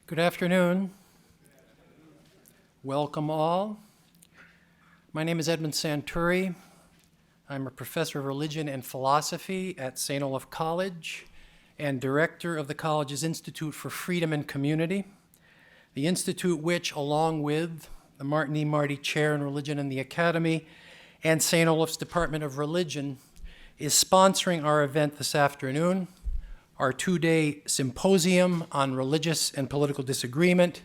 Good afternoon. Welcome all. My name is Edmund Santuri. I'm a professor of religion and philosophy at St. Olaf College and director of the college's Institute for Freedom and Community. The institute which, along with the Martin E. Marty Chair in Religion in the Academy and St. Olaf's Department of Religion, is sponsoring our event this afternoon, our two-day symposium on religious and political disagreement,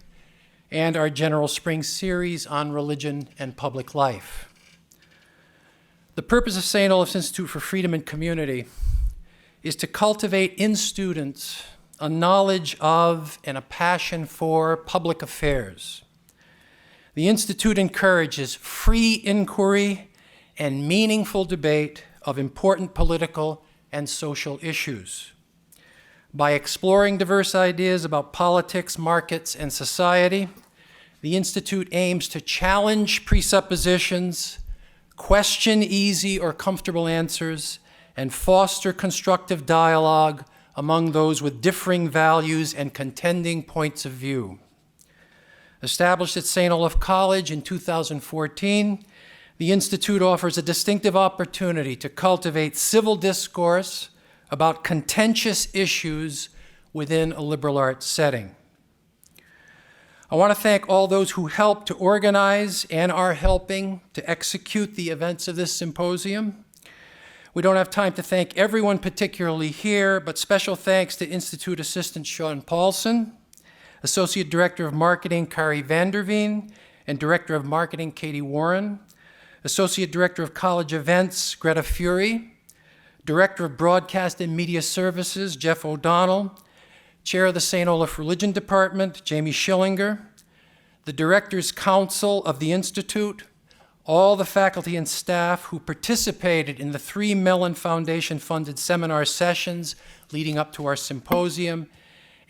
and our general spring series on religion and public life. The purpose of St. Olaf's Institute for Freedom and Community is to cultivate in students a knowledge of and a passion for public affairs. The Institute encourages free inquiry and meaningful debate of important political and social issues. By exploring diverse ideas about politics, markets, and society, the Institute aims to challenge presuppositions, question easy or comfortable answers, and foster constructive dialogue among those with differing values and contending points of view. Established at St. Olaf College in 2014, the Institute offers a distinctive opportunity to cultivate civil discourse about contentious issues within a liberal arts setting. I want to thank all those who helped to organize and are helping to execute the events of this symposium. We don't have time to thank everyone particularly here, but special thanks to Institute Assistant Sean Paulson, Associate Director of Marketing Kari Vanderveen, and Director of Marketing Katie Warren, Associate Director of College Events Greta Fury, Director of Broadcast and Media Services, Jeff O'Donnell, Chair of the St. Olaf Religion Department, Jamie Schillinger, the Directors' Council of the Institute, all the faculty and staff who participated in the 3 Mellon Foundation-funded seminar sessions leading up to our symposium,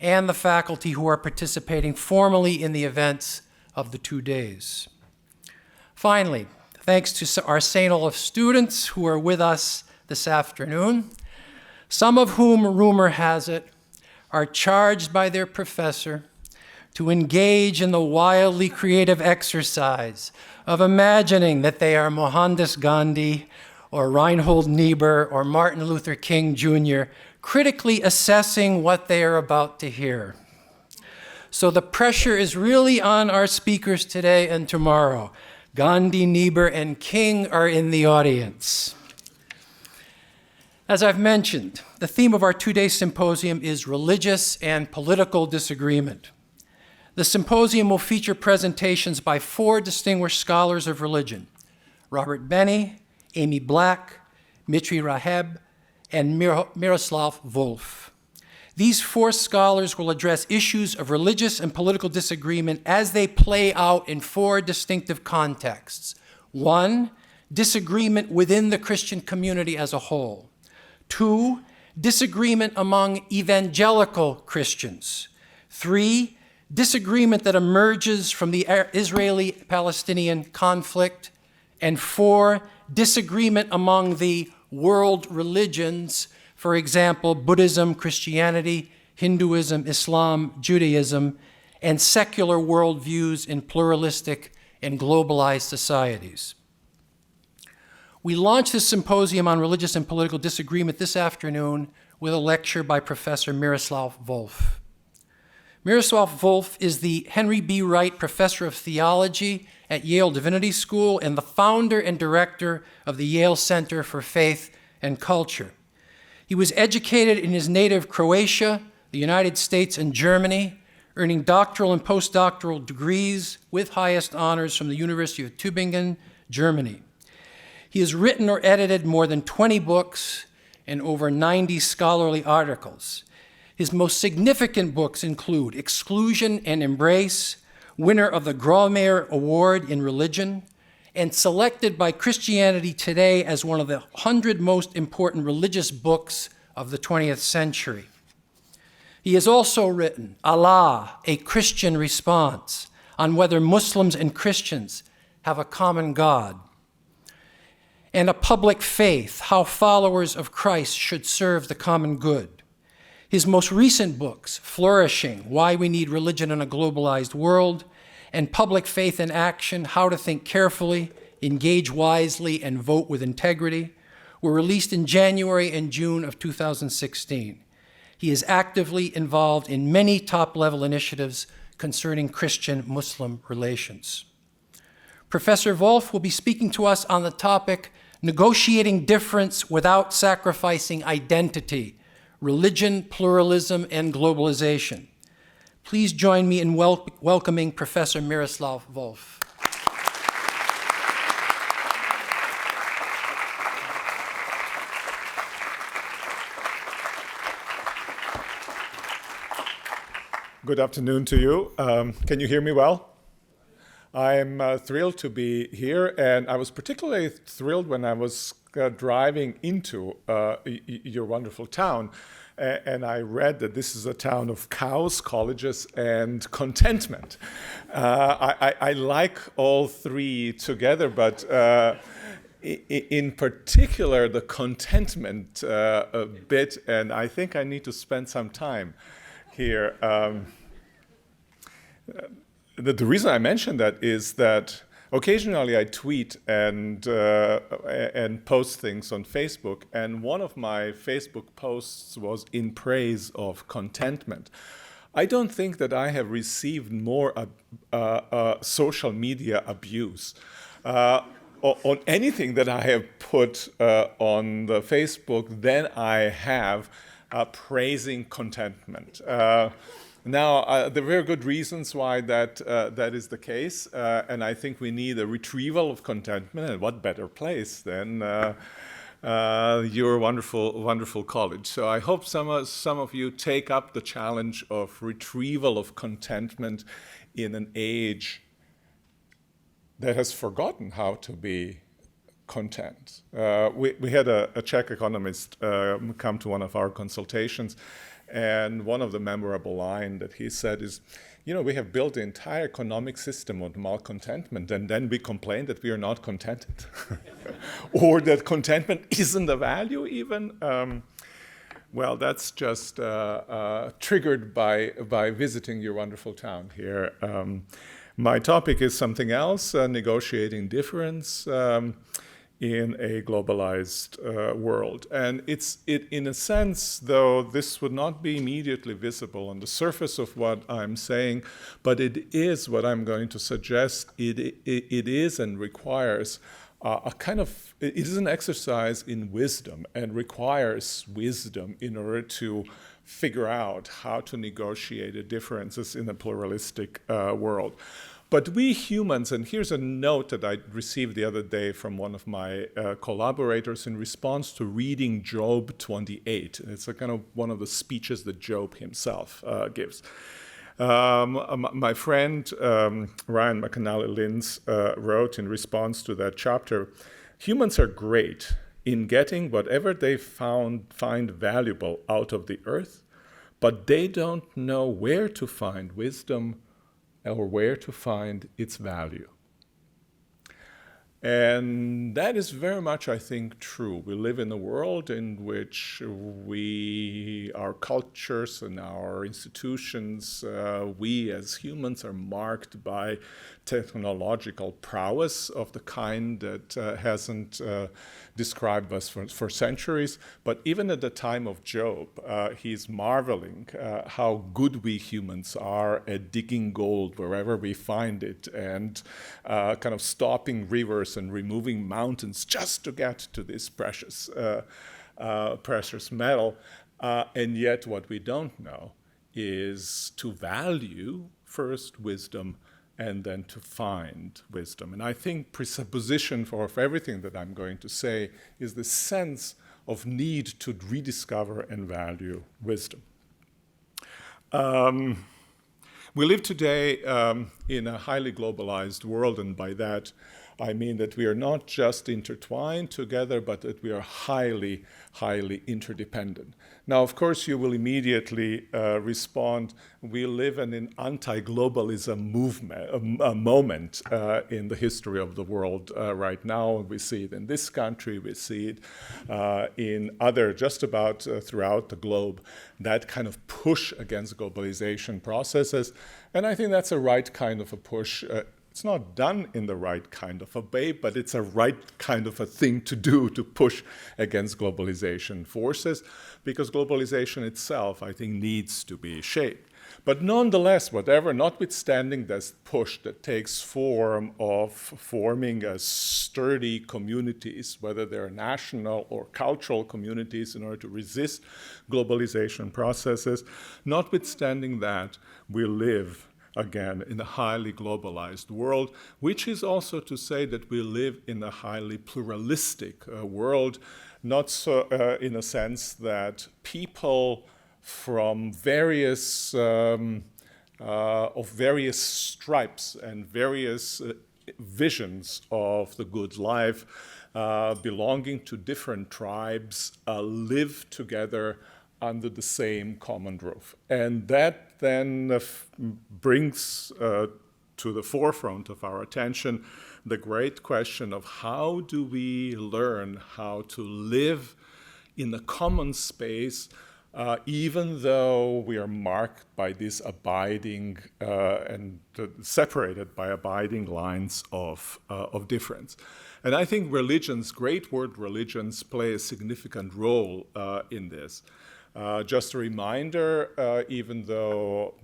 and the faculty who are participating formally in the events of the 2 days. Finally, thanks to our St. Olaf students who are with us this afternoon, some of whom, rumor has it, are charged by their professor to engage in the wildly creative exercise of imagining that they are Mohandas Gandhi or Reinhold Niebuhr or Martin Luther King Jr., critically assessing what they are about to hear. So the pressure is really on our speakers today and tomorrow. Gandhi, Niebuhr, and King are in the audience. As I've mentioned, the theme of our two-day symposium is religious and political disagreement. The symposium will feature presentations by 4 distinguished scholars of religion: Robert Benny, Amy Black, Mitri Raheb, and Miroslav Volf. These 4 scholars will address issues of religious and political disagreement as they play out in 4 distinctive contexts. 1, disagreement within the Christian community as a whole. 2, disagreement among evangelical Christians. 3, disagreement that emerges from the Israeli-Palestinian conflict. And 4, disagreement among the world religions, for example, Buddhism, Christianity, Hinduism, Islam, Judaism, and secular worldviews in pluralistic and globalized societies. We launched this symposium on religious and political disagreement this afternoon with a lecture by Professor Miroslav Volf. Miroslav Volf is the Henry B. Wright Professor of Theology at Yale Divinity School and the founder and director of the Yale Center for Faith and Culture. He was educated in his native Croatia, the United States, and Germany, earning doctoral and postdoctoral degrees with highest honors from the University of Tuebingen, Germany. He has written or edited more than 20 books and over 90 scholarly articles. His most significant books include Exclusion and Embrace, winner of the Grawemeyer Award in Religion, and selected by Christianity Today as one of the 100 most important religious books of the 20th century. He has also written Allah, a Christian Response, on whether Muslims and Christians have a common God, and A Public Faith, how followers of Christ should serve the common good. His most recent books, Flourishing, Why We Need Religion in a Globalized World, and Public Faith in Action, How to Think Carefully, Engage Wisely, and Vote with Integrity, were released in January and June of 2016. He is actively involved in many top-level initiatives concerning Christian-Muslim relations. Professor Volf will be speaking to us on the topic, Negotiating Difference Without Sacrificing Identity, Religion, Pluralism, and Globalization. Please join me in welcoming Professor Miroslav Volf. Good afternoon to you. Can you hear me well? I'm thrilled to be here, and I was particularly thrilled when I was driving into your wonderful town, and I read that this is a town of cows, colleges, and contentment. I like all three together, but in particular the contentment a bit, and I think I need to spend some time here. The reason I mention that is that occasionally I tweet and post things on Facebook, and one of my Facebook posts was in praise of contentment. I don't think that I have received more social media abuse on anything that I have put on the Facebook than I have praising contentment. Now, there are very good reasons why that is the case, and I think we need a retrieval of contentment, and what better place than your wonderful college. So I hope some of you take up the challenge of retrieval of contentment in an age that has forgotten how to be content. We had a Czech economist come to one of our consultations, and one of the memorable lines that he said is, we have built the entire economic system on malcontentment, and then we complain that we are not contented. Or that contentment isn't a value even. Well, that's just triggered by visiting your wonderful town here. My topic is something else, negotiating difference in a globalized world. And it in a sense, though, this would not be immediately visible on the surface of what I'm saying, but it is what I'm going to suggest. It is and requires it is an exercise in wisdom and requires wisdom in order to figure out how to negotiate the differences in a pluralistic world. But we humans, and here's a note that I received the other day from one of my collaborators in response to reading Job 28. It's a kind of one of the speeches that Job himself gives. My friend Ryan McAnally-Linz wrote in response to that chapter, humans are great in getting whatever they find valuable out of the earth, but they don't know where to find wisdom or where to find its value. And that is very much, I think, true. We live in a world in which our cultures and our institutions, we as humans are marked by technological prowess of the kind that hasn't described us for centuries. But even at the time of Job, he's marveling how good we humans are at digging gold wherever we find it, and kind of stopping rivers and removing mountains just to get to this precious metal. And yet what we don't know is to value first wisdom and then to find wisdom. And I think presupposition for everything that I'm going to say is the sense of need to rediscover and value wisdom. We live today in a highly globalized world, and by that I mean that we are not just intertwined together, but that we are highly, highly interdependent. Now, of course, you will immediately respond, we live in an anti-globalism moment in the history of the world right now. We see it in this country, we see it in other, just about throughout the globe, that kind of push against globalization processes. And I think that's a right kind of a push. It's not done in the right kind of a way, but it's a right kind of a thing to do, to push against globalization forces, because globalization itself, I think, needs to be shaped. But nonetheless, notwithstanding this push that takes form of forming sturdy communities, whether they're national or cultural communities, in order to resist globalization processes, notwithstanding that, we live again in a highly globalized world, which is also to say that we live in a highly pluralistic world, not so in a sense that people from various stripes and various visions of the good life, belonging to different tribes, live together under the same common roof. And that then brings to the forefront of our attention the great question of how do we learn how to live in a common space, even though we are marked by this abiding and separated by abiding lines of difference. And I think religions, great word religions, play a significant role in this. Just a reminder, even though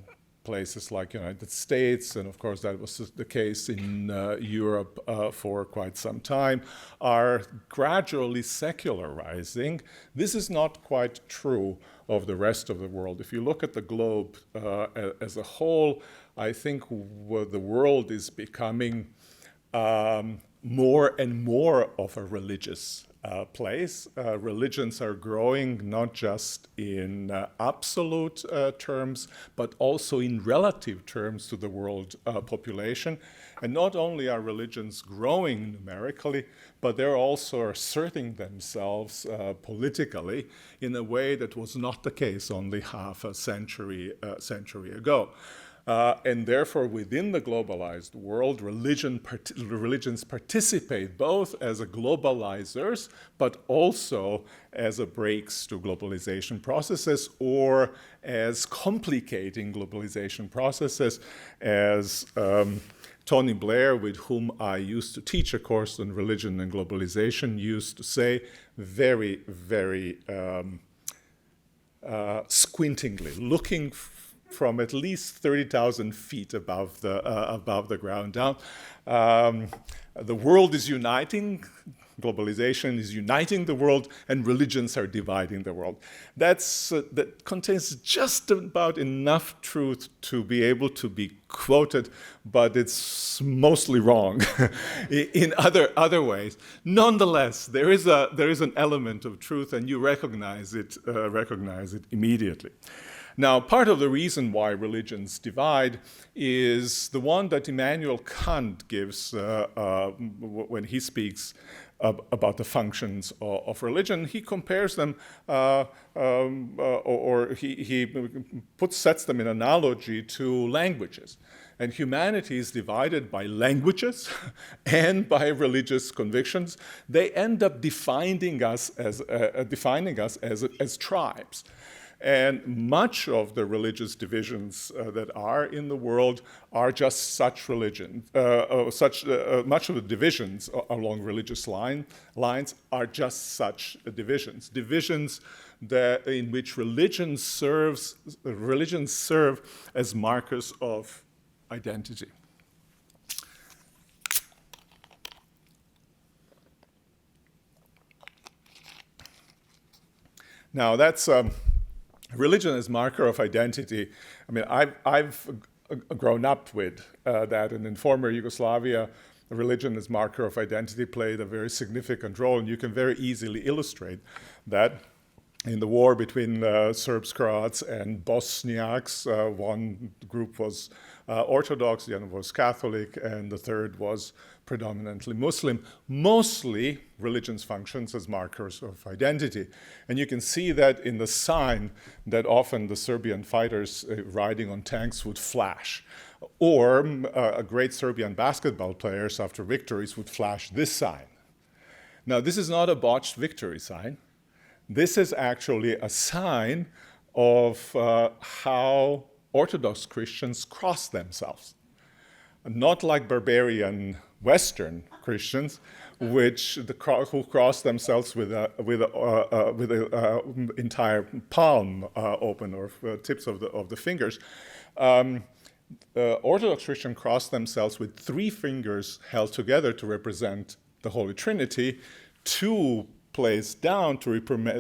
places like United States, and of course that was the case in Europe for quite some time, are gradually secularizing, this is not quite true of the rest of the world. If you look at the globe as a whole, I think the world is becoming more and more of a religious place. Religions are growing not just in absolute terms, but also in relative terms to the world population. And not only are religions growing numerically, but they're also asserting themselves politically in a way that was not the case only half a century ago. And therefore, within the globalized world, religions participate both as a globalizers, but also as a brakes to globalization processes, or as complicating globalization processes, as Tony Blair, with whom I used to teach a course on religion and globalization, used to say very, very squintingly, looking from at least 30,000 feet above the ground down. The world is uniting, globalization is uniting the world, and religions are dividing the world. That contains just about enough truth to be able to be quoted, but it's mostly wrong in other ways. Nonetheless, there is an element of truth, and you recognize it immediately. Now, part of the reason why religions divide is the one that Immanuel Kant gives when he speaks about the functions of religion. He compares them, or he sets them in analogy to languages. And humanity is divided by languages and by religious convictions. They end up defining us as tribes. And much of the religious divisions that are in the world are just such religion. Much of the divisions along religious lines are just such divisions. Divisions in which religions serve as markers of identity. Now that's religion as marker of identity. I mean, I've grown up with that, and in former Yugoslavia, religion as marker of identity played a very significant role, and you can very easily illustrate that in the war between Serbs, Croats, and Bosniaks. One group was Orthodox, the other was Catholic, and the third was predominantly Muslim. Mostly, religions functions as markers of identity. And you can see that in the sign that often the Serbian fighters riding on tanks would flash. Or great Serbian basketball players after victories would flash this sign. Now, this is not a botched victory sign. This is actually a sign of how Orthodox Christians cross themselves. Not like barbarian Western Christians, who cross themselves with a entire palm open, or tips of the fingers. Orthodox Christians cross themselves with 3 fingers held together to represent the Holy Trinity, 2 placed down to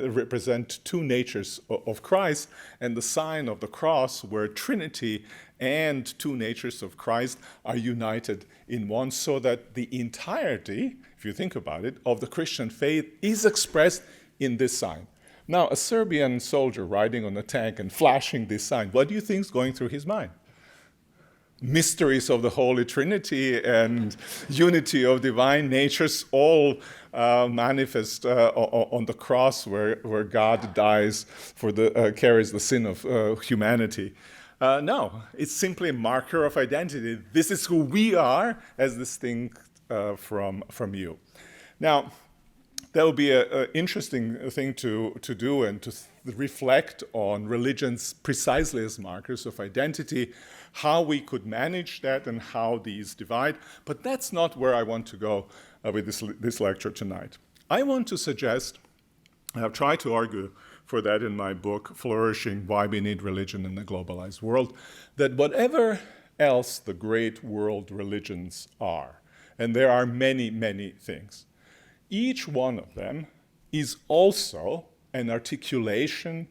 represent 2 natures of Christ, and the sign of the cross where Trinity and 2 natures of Christ are united in one, so that the entirety, if you think about it, of the Christian faith is expressed in this sign. Now, a Serbian soldier riding on a tank and flashing this sign, what do you think is going through his mind? Mysteries of the Holy Trinity and unity of divine natures all manifest on the cross where God dies carries the sin of humanity. No, it's simply a marker of identity. This is who we are as distinct from you. Now, that would be an interesting thing to do and to reflect on religions precisely as markers of identity, how we could manage that and how these divide. But that's not where I want to go with this lecture tonight. I want to suggest, and I've tried to argue for that in my book, Flourishing: Why We Need Religion in a Globalized World, that whatever else the great world religions are, and there are many, many things, each one of them is also an articulation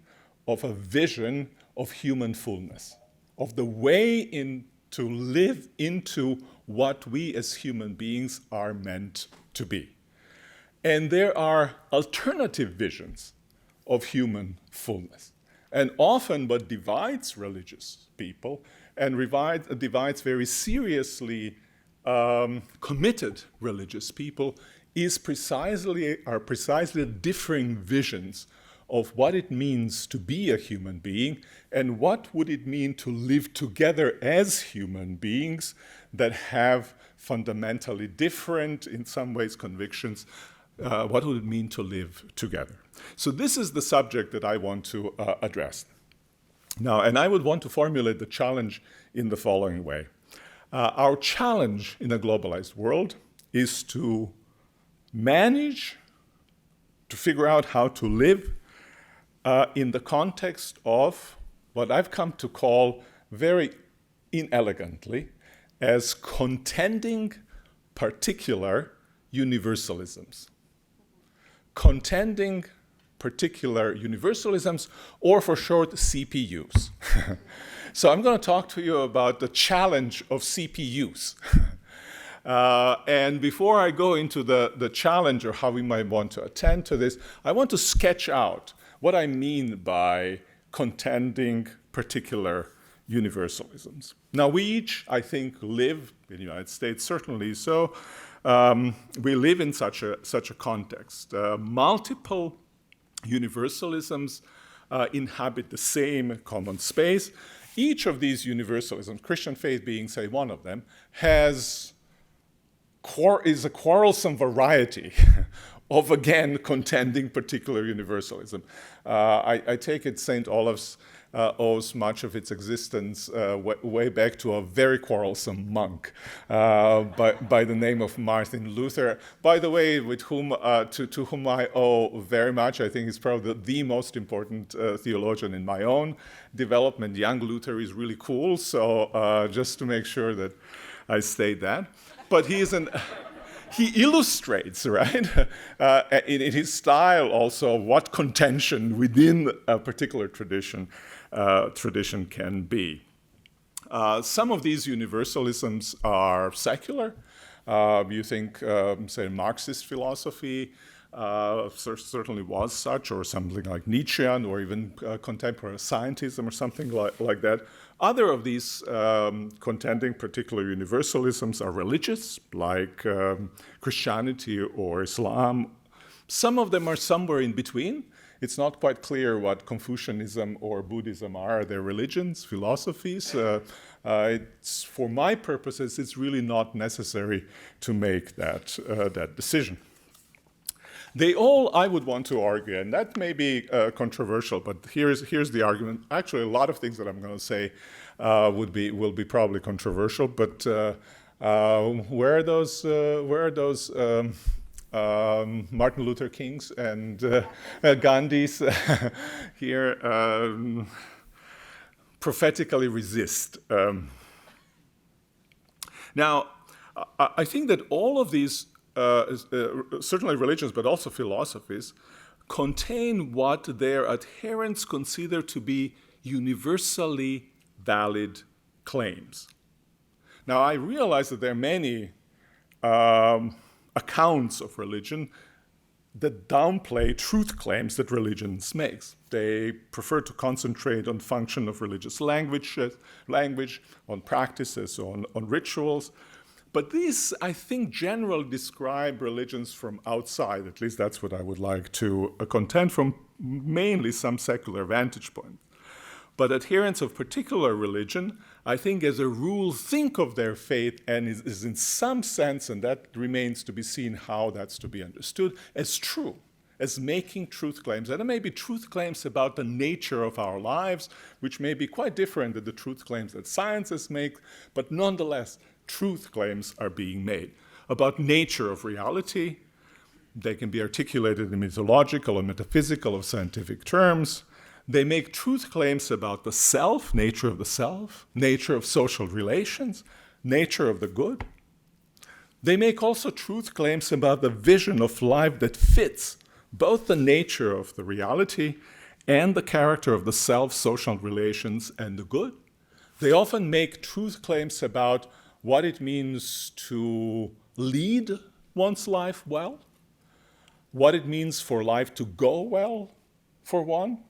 of a vision of human fullness, of the way to live into what we as human beings are meant to be. And there are alternative visions of human fullness. And often what divides religious people and divides very seriously committed religious people are precisely differing visions of what it means to be a human being and what would it mean to live together as human beings that have fundamentally different, in some ways, convictions. What would it mean to live together? So this is the subject that I want to address. Now, and I would want to formulate the challenge in the following way. Our challenge in a globalized world is to manage to figure out how to live in the context of what I've come to call very inelegantly as contending particular universalisms. Contending particular universalisms, or for short, CPUs. So I'm going to talk to you about the challenge of CPUs. And before I go into the challenge or how we might want to attend to this, I want to sketch out what I mean by contending particular universalisms. Now, we each, I think, live in the United States, certainly so. We live in such a context. Multiple universalisms inhabit the same common space. Each of these universalisms, Christian faith being, say, one of them, is a quarrelsome variety of, again, contending particular universalism. I take it St. Olaf's owes much of its existence way back to a very quarrelsome monk by the name of Martin Luther. By the way, with whom to whom I owe very much. I think he's probably the most important theologian in my own development. Young Luther is really cool, so just to make sure that I state that. But he illustrates, right, in his style also what contention within a particular tradition can be. Some of these universalisms are secular. You think, say, Marxist philosophy. certainly was such, or something like Nietzschean, or even contemporary scientism, or something like that. Other of these contending particular universalisms are religious, like Christianity or Islam. Some of them are somewhere in between. It's not quite clear what Confucianism or Buddhism are. They're religions, philosophies. For my purposes, it's really not necessary to make that decision. They all, I would want to argue, and that may be controversial, but here's the argument. Actually, a lot of things that I'm going to say will be probably controversial. But where are those Martin Luther Kings and Gandhis here prophetically resist? Now, I think that all of these, certainly religions, but also philosophies, contain what their adherents consider to be universally valid claims. Now, I realize that there are many accounts of religion that downplay truth claims that religions makes. They prefer to concentrate on function of religious language, on practices, on rituals. But these, I think, generally describe religions from outside. At least that's what I would like to contend from, mainly some secular vantage point. But adherents of particular religion, I think, as a rule, think of their faith and is in some sense, and that remains to be seen how that's to be understood, as true, as making truth claims. And there may be truth claims about the nature of our lives, which may be quite different than the truth claims that scientists make, but nonetheless, truth claims are being made about nature of reality. They can be articulated in mythological or metaphysical or scientific terms. They make truth claims about the self, nature of the self, nature of social relations, nature of the good. They make also truth claims about the vision of life that fits both the nature of the reality and the character of the self, social relations, and the good. They often make truth claims about what it means to lead one's life well, what it means for life to go well for one,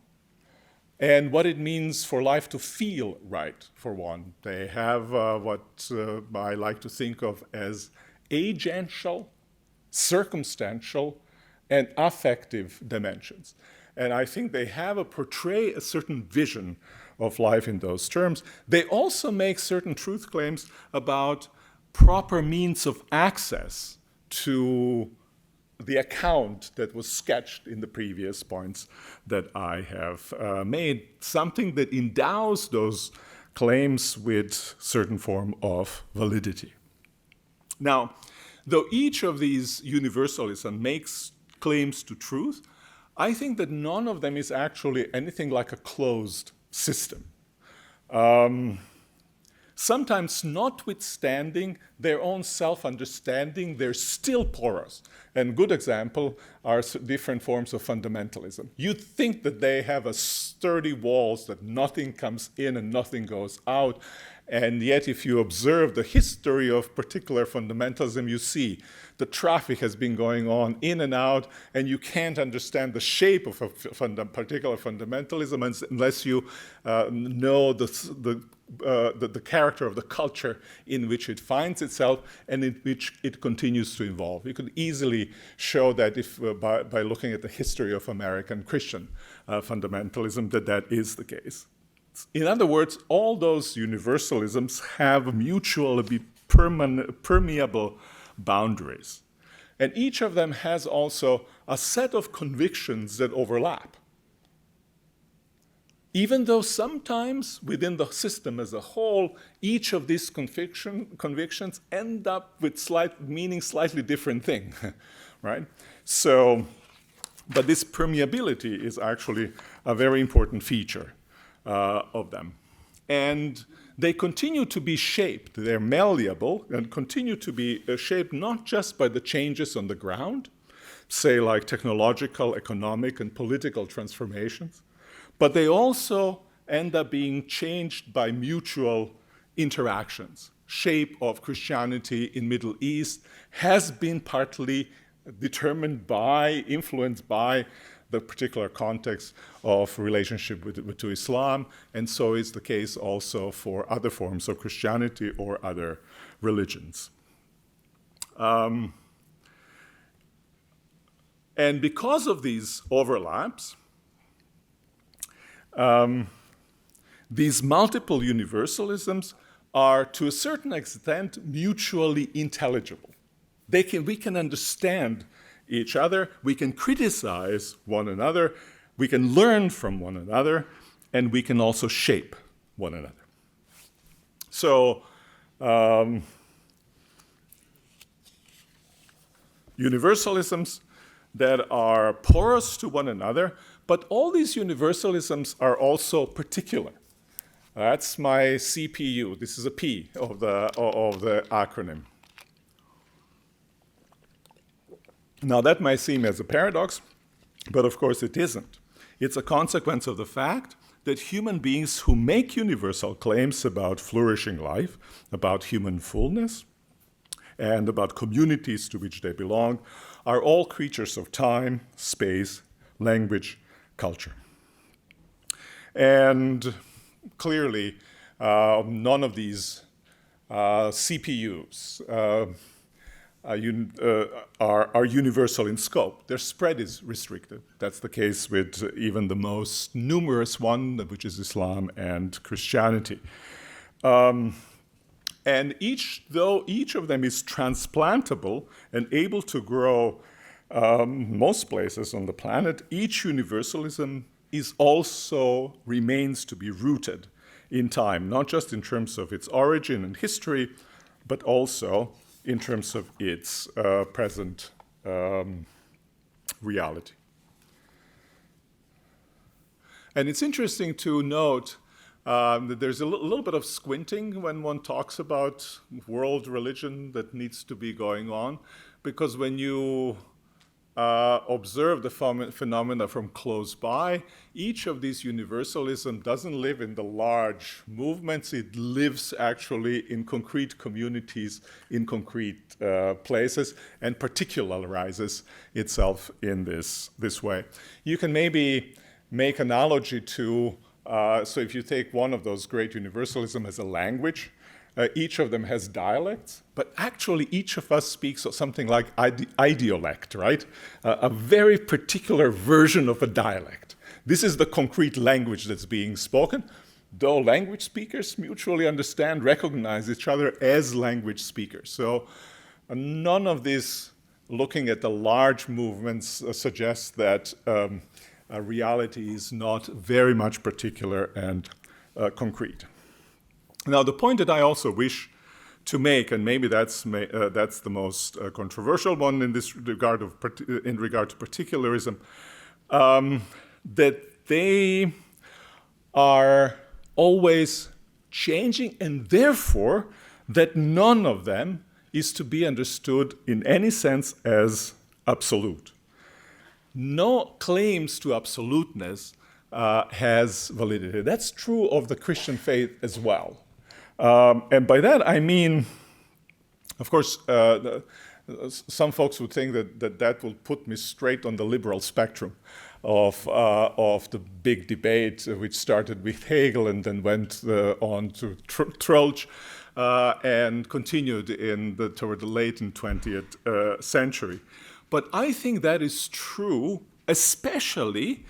and what it means for life to feel right for one. They have what I like to think of as agential, circumstantial, and affective dimensions. And I think they portray a certain vision of life in those terms. They also make certain truth claims about proper means of access to the account that was sketched in the previous points that I have made, something that endows those claims with certain form of validity. Now, though each of these universalism makes claims to truth, I think that none of them is actually anything like a closed system. Sometimes, notwithstanding their own self-understanding, they're still porous. And good example are different forms of fundamentalism. You'd think that they have a sturdy walls, that nothing comes in and nothing goes out. And yet, if you observe the history of particular fundamentalism, you see the traffic has been going on in and out, and you can't understand the shape of a particular fundamentalism unless you know the character of the culture in which it finds itself and in which it continues to evolve. You could easily show that by looking at the history of American Christian fundamentalism that is the case. In other words, all those universalisms have mutually permeable boundaries. And each of them has also a set of convictions that overlap. Even though sometimes within the system as a whole, each of these convictions end up with meaning slightly different thing, right? So, but this permeability is actually a very important feature of them. And they continue to be shaped, they're malleable, and continue to be shaped not just by the changes on the ground, say like technological, economic, and political transformations, but they also end up being changed by mutual interactions. Shape of Christianity in Middle East has been partly determined by, influenced by the particular context of relationship to Islam, and so is the case also for other forms of Christianity or other religions. And because of these overlaps, these multiple universalisms are, to a certain extent, mutually intelligible. We can understand each other, we can criticize one another, we can learn from one another, and we can also shape one another. So, universalisms that are porous to one another, but all these universalisms are also particular. That's my CPU. This is a P of the acronym. Now, that might seem as a paradox, but of course it isn't. It's a consequence of the fact that human beings who make universal claims about flourishing life, about human fullness, and about communities to which they belong, are all creatures of time, space, language, culture. And clearly, none of these CPUs are universal in scope. Their spread is restricted. That's the case with even the most numerous one, which is Islam and Christianity. And though each of them is transplantable and able to grow most places on the planet, each universalism is also remains to be rooted in time, not just in terms of its origin and history, but also in terms of its present reality. And it's interesting to note that there's a little bit of squinting when one talks about world religion that needs to be going on, because when you observe the phenomena from close by, each of these universalism doesn't live in the large movements. It lives actually in concrete communities, in concrete places, and particularizes itself in this way. You can maybe make analogy to, so if you take one of those great universalism as a language, each of them has dialects, but actually each of us speaks something like idiolect, right? A very particular version of a dialect. This is the concrete language that's being spoken, though language speakers mutually understand, recognize each other as language speakers. So none of this, looking at the large movements, suggests that reality is not very much particular and concrete. Now, the point that I also wish to make, and maybe that's the most controversial one in this regard in regard to particularism, that they are always changing, and therefore that none of them is to be understood in any sense as absolute. No claims to absoluteness has validity. That's true of the Christian faith as well. And by that I mean, of course, some folks would think that will put me straight on the liberal spectrum of the big debate, which started with Hegel and then went on to Troeltsch and continued toward the late 20th century. But I think that is true, especially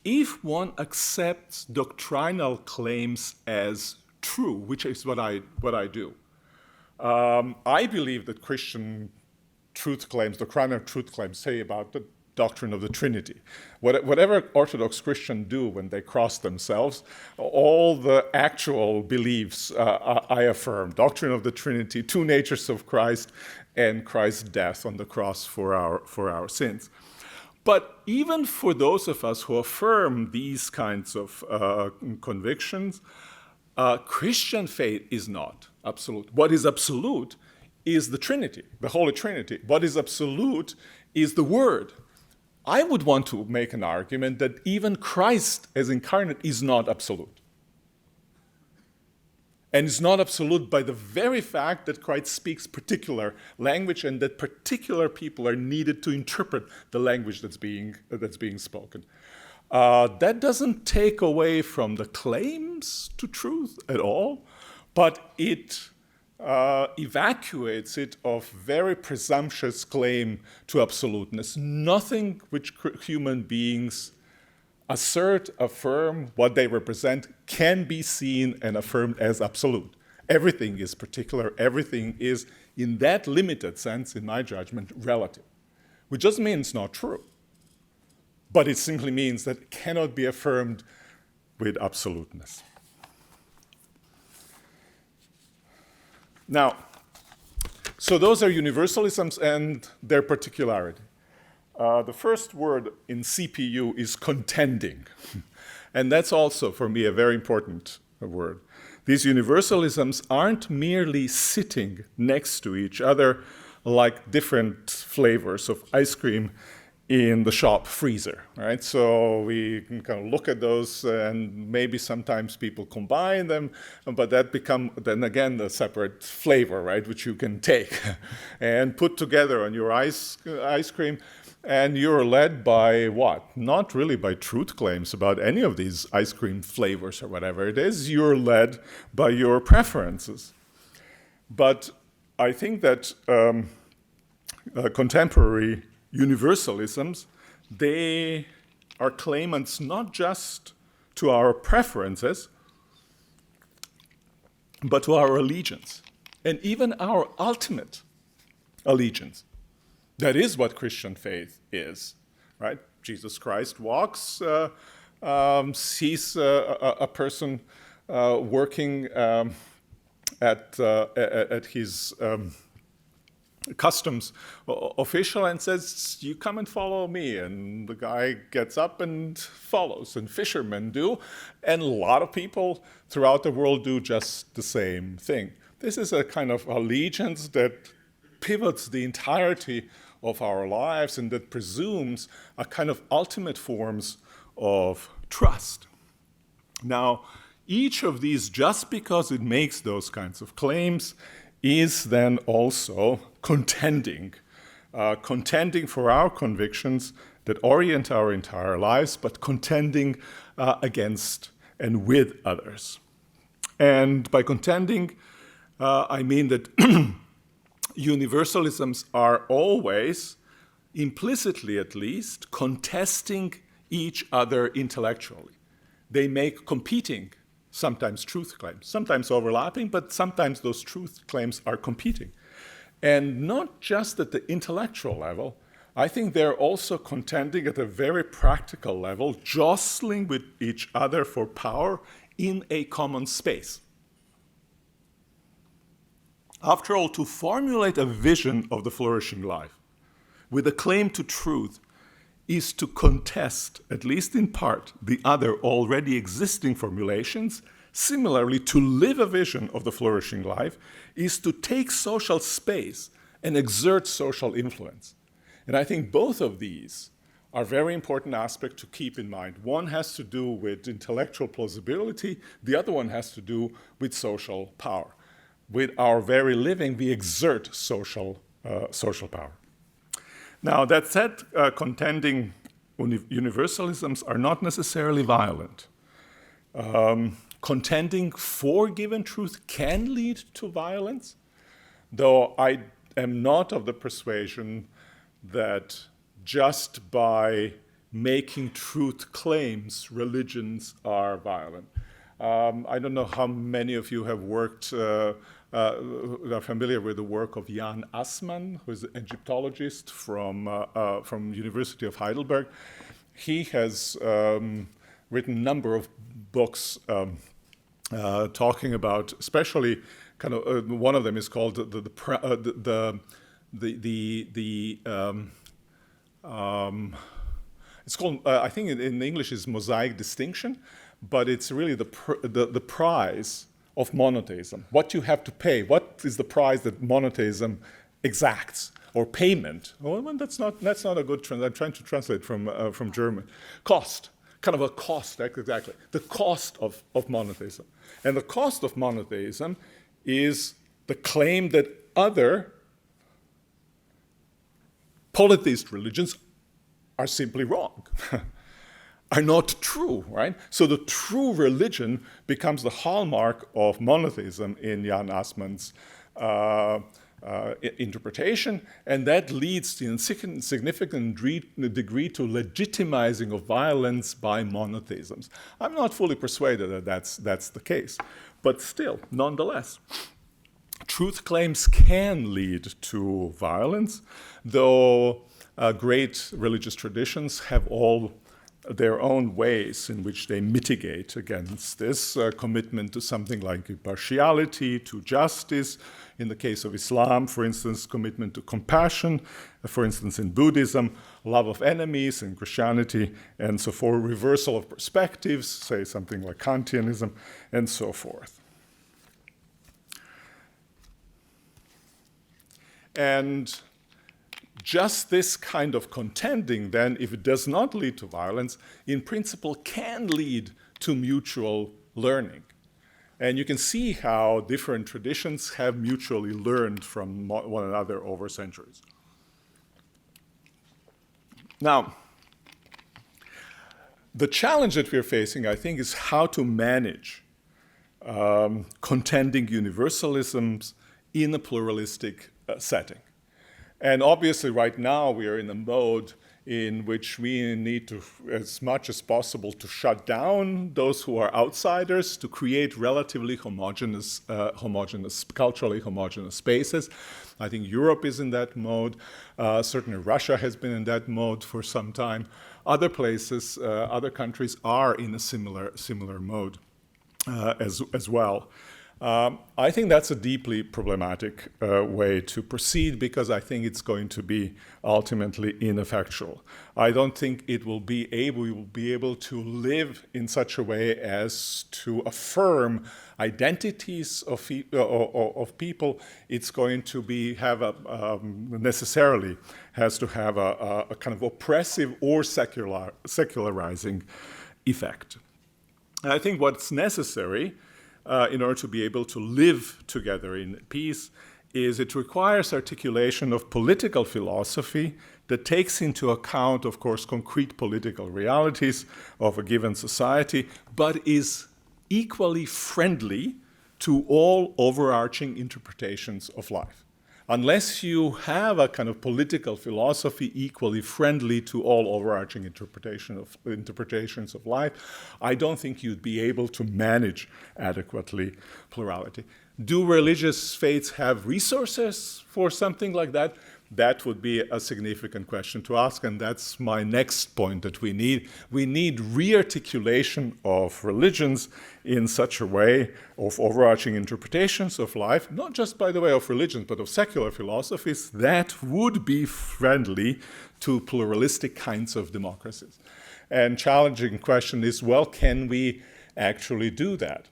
if one accepts doctrinal claims as true, which is what I do. I believe that Christian truth claims, doctrinal truth claims, say about the doctrine of the Trinity. Whatever Orthodox Christians do when they cross themselves, all the actual beliefs I affirm. Doctrine of the Trinity, two natures of Christ, and Christ's death on the cross for our sins. But even for those of us who affirm these kinds of convictions, Christian faith is not absolute. What is absolute is the Trinity, the Holy Trinity. What is absolute is the Word. I would want to make an argument that even Christ as incarnate is not absolute. And it's not absolute by the very fact that Christ speaks particular language and that particular people are needed to interpret the language that's being spoken. That doesn't take away from the claims to truth at all, but it evacuates it of very presumptuous claim to absoluteness. Nothing which human beings assert, affirm, what they represent can be seen and affirmed as absolute. Everything is particular. Everything is, in that limited sense, in my judgment, relative, which doesn't mean it's not true, but it simply means that it cannot be affirmed with absoluteness. Now, so those are universalisms and their particularity. The first word in CPU is contending. And that's also, for me, a very important word. These universalisms aren't merely sitting next to each other like different flavors of ice cream in the shop freezer, right? So we can kind of look at those, and maybe sometimes people combine them, but that become then again a separate flavor, right, which you can take and put together on your ice cream, and you're led by what? Not really by truth claims about any of these ice cream flavors or whatever it is. You're led by your preferences. But I think that contemporary universalisms, they are claimants not just to our preferences, but to our allegiance, and even our ultimate allegiance. That is what Christian faith is, right? Jesus Christ walks, sees a person working at his customs official and says, you come and follow me. And the guy gets up and follows, and fishermen do. And a lot of people throughout the world do just the same thing. This is a kind of allegiance that pivots the entirety of our lives and that presumes a kind of ultimate forms of trust. Now, each of these, just because it makes those kinds of claims, is then also contending for our convictions that orient our entire lives, but contending against and with others. And by contending, I mean that universalisms are always, implicitly at least, contesting each other intellectually. They make competing, sometimes truth claims, sometimes overlapping, but sometimes those truth claims are competing. And not just at the intellectual level, I think they're also contending at a very practical level, jostling with each other for power in a common space. After all, to formulate a vision of the flourishing life with a claim to truth is to contest, at least in part, the other already existing formulations. Similarly, to live a vision of the flourishing life is to take social space and exert social influence. And I think both of these are very important aspects to keep in mind. One has to do with intellectual plausibility. The other one has to do with social power. With our very living, we exert social power. Now, that said, contending universalisms are not necessarily violent. Contending for given truth can lead to violence, though I am not of the persuasion that just by making truth claims, religions are violent. I don't know how many of you have worked, are familiar with the work of Jan Assmann, who is an Egyptologist from University of Heidelberg. He has written a number of books talking about, especially kind of one of them is called it's called I think in English is mosaic distinction, but it's really the price of monotheism. What you have to pay. What is the price that monotheism exacts, or payment? Well, that's not a good translation. I'm trying to translate from German. Cost. kind of a cost, exactly, the cost of monotheism. And the cost of monotheism is the claim that other polytheist religions are simply wrong, are not true, right? So the true religion becomes the hallmark of monotheism in Jan Assmann's interpretation, and that leads in a significant degree to legitimizing of violence by monotheisms. I'm not fully persuaded that that's the case, but still, nonetheless, truth claims can lead to violence, though great religious traditions have all their own ways in which they mitigate against this commitment to something like impartiality, to justice. In the case of Islam, for instance, commitment to compassion. For instance, in Buddhism, love of enemies. In Christianity, and so forth, reversal of perspectives, say something like Kantianism, and so forth. And just this kind of contending, then, if it does not lead to violence, in principle can lead to mutual learning. And you can see how different traditions have mutually learned from one another over centuries. Now, the challenge that we're facing, I think, is how to manage contending universalisms in a pluralistic setting. And obviously, right now, we are in a mode in which we need to, as much as possible, to shut down those who are outsiders, to create relatively homogeneous, culturally homogeneous spaces. I think Europe is in that mode. Certainly, Russia has been in that mode for some time. Other places, other countries are in a similar mode as well. I think that's a deeply problematic way to proceed, because I think it's going to be ultimately ineffectual. I don't think we will be able to live in such a way as to affirm identities of people. It's going to necessarily has to have a kind of oppressive or secularizing effect. And I think what's necessary in order to be able to live together in peace is it requires articulation of political philosophy that takes into account, of course, concrete political realities of a given society, but is equally friendly to all overarching interpretations of life. Unless you have a kind of political philosophy equally friendly to all overarching interpretations of life, I don't think you'd be able to manage adequately plurality. Do religious faiths have resources for something like that? That would be a significant question to ask, and that's my next point that we need. We need re-articulation of religions in such a way, of overarching interpretations of life, not just by the way of religions, but of secular philosophies, that would be friendly to pluralistic kinds of democracies. And challenging question is, well, can we actually do that?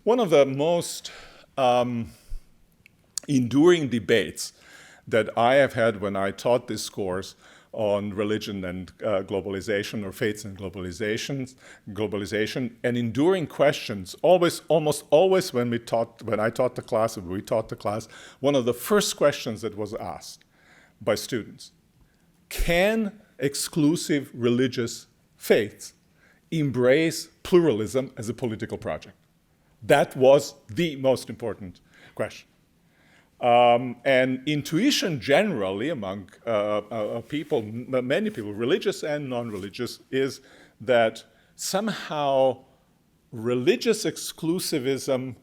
One of the most enduring debates that I have had when I taught this course on religion and globalization, or faiths and globalization, and enduring questions, almost always when we taught the class, one of the first questions that was asked by students: can exclusive religious faiths embrace pluralism as a political project? That was the most important question. And intuition generally among people, many people, religious and non-religious, is that somehow religious exclusivism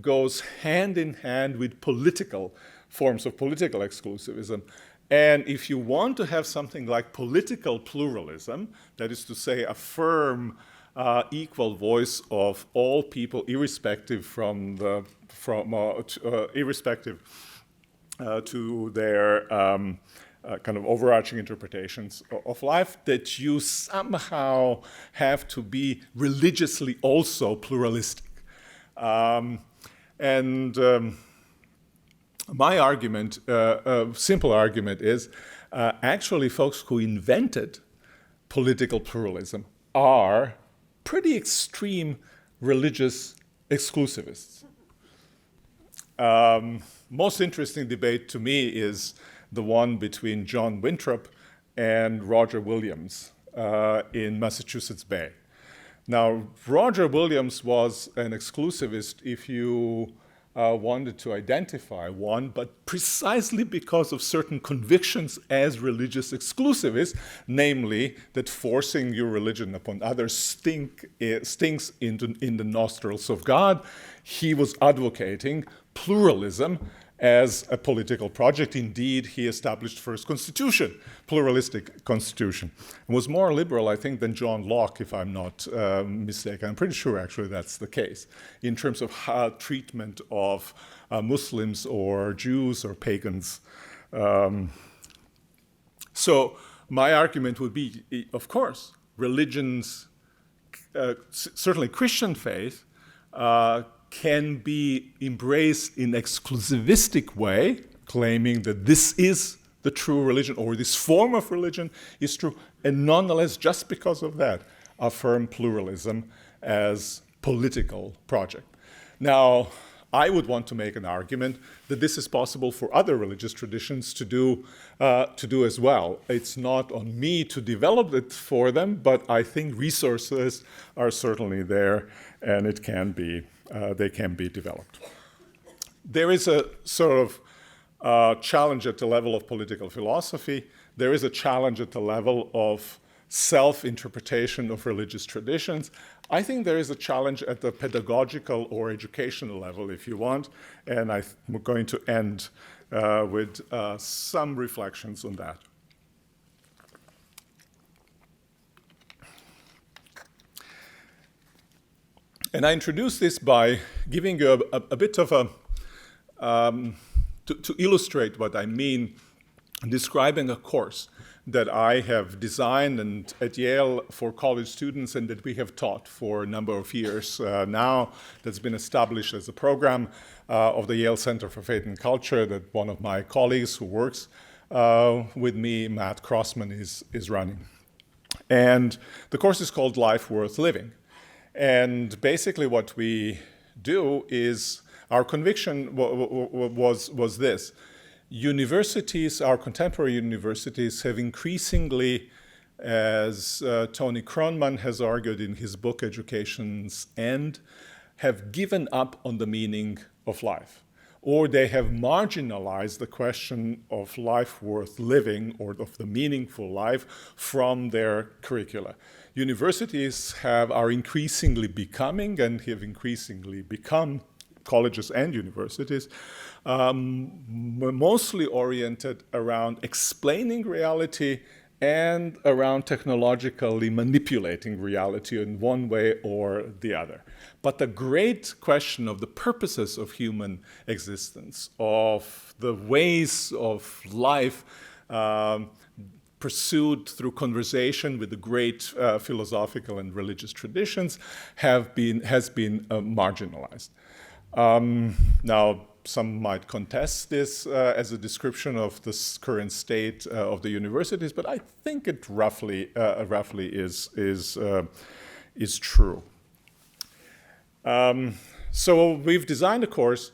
goes hand in hand with political forms of political exclusivism. And if you want to have something like political pluralism, that is to say, a firm equal voice of all people, irrespective to their kind of overarching interpretations of life, that you somehow have to be religiously also pluralistic. My argument, simple argument, is actually folks who invented political pluralism are pretty extreme religious exclusivists. Most interesting debate to me is the one between John Winthrop and Roger Williams in Massachusetts Bay. Now, Roger Williams was an exclusivist if you wanted to identify one, but precisely because of certain convictions as religious exclusivists, namely that forcing your religion upon others stinks in the nostrils of God. He was advocating pluralism as a political project. Indeed, he established first constitution, pluralistic constitution. It was more liberal, I think, than John Locke, if I'm not mistaken. I'm pretty sure, actually, that's the case, in terms of how treatment of Muslims or Jews or pagans. So my argument would be, of course, religions, certainly Christian faith, can be embraced in exclusivistic way, claiming that this is the true religion or this form of religion is true, and nonetheless, just because of that, affirm pluralism as political project. Now, I would want to make an argument that this is possible for other religious traditions to do as well. It's not on me to develop it for them, but I think resources are certainly there, and it can be they can be developed. There is a sort of challenge at the level of political philosophy. There is a challenge at the level of self-interpretation of religious traditions. I think there is a challenge at the pedagogical or educational level, if you want, and I'm going to end with some reflections on that. And I introduce this by giving you a bit of a, to illustrate what I mean, describing a course that I have designed and at Yale for college students and that we have taught for a number of years now, that's been established as a program of the Yale Center for Faith and Culture that one of my colleagues who works with me, Matt Crossman, is running. And the course is called Life Worth Living. And basically what we do is, our conviction was this. Universities, our contemporary universities, have increasingly, as Tony Kronman has argued in his book Education's End, have given up on the meaning of life. Or they have marginalized the question of life worth living or of the meaningful life from their curricula. Universities are increasingly becoming and have increasingly become, colleges and universities, mostly oriented around explaining reality and around technologically manipulating reality in one way or the other. But the great question of the purposes of human existence, of the ways of life pursued through conversation with the great philosophical and religious traditions has been marginalized. Now, some might contest this as a description of the current state of the universities, but I think it roughly is true. So we've designed a course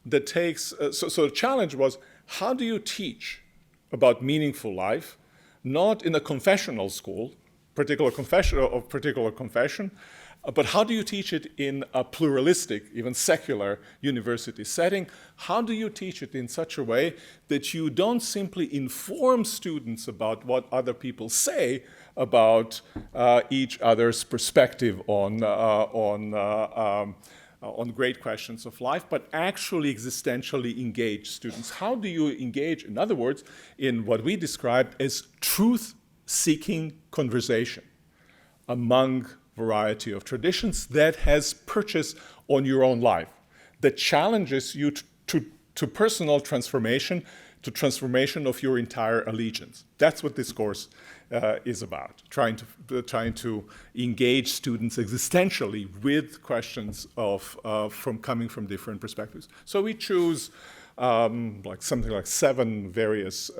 that takes. So the challenge was, how do you teach about meaningful life, not in a confessional school, particular confession, but how do you teach it in a pluralistic, even secular university setting? How do you teach it in such a way that you don't simply inform students about what other people say about each other's perspective on great questions of life, but actually existentially engage students? How do you engage, in other words, in what we describe as truth-seeking conversation among variety of traditions that has purchase on your own life, that challenges you to personal transformation, to transformation of your entire allegiance? That's what this course is about, trying to engage students existentially with questions of coming from different perspectives. So we choose something like 7 various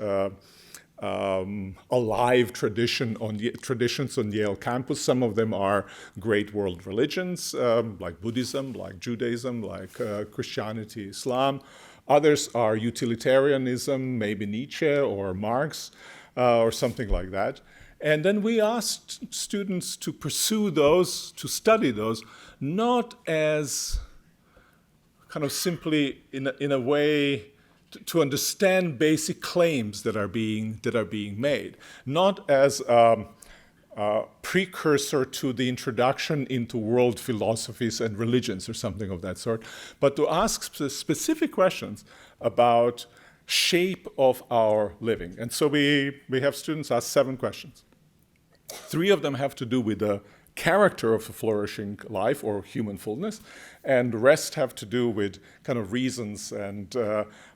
alive traditions on Yale campus. Some of them are great world religions, like Buddhism, like Judaism, like Christianity, Islam. Others are utilitarianism, maybe Nietzsche or Marx, or something like that. And then we asked students to pursue those, to study those, not as kind of simply in a way to understand basic claims that are being made, not as a precursor to the introduction into world philosophies and religions or something of that sort, but to ask specific questions about shape of our living. And so we have students ask 7 questions. 3 of them have to do with the character of a flourishing life or human fullness, and the rest have to do with kind of reasons and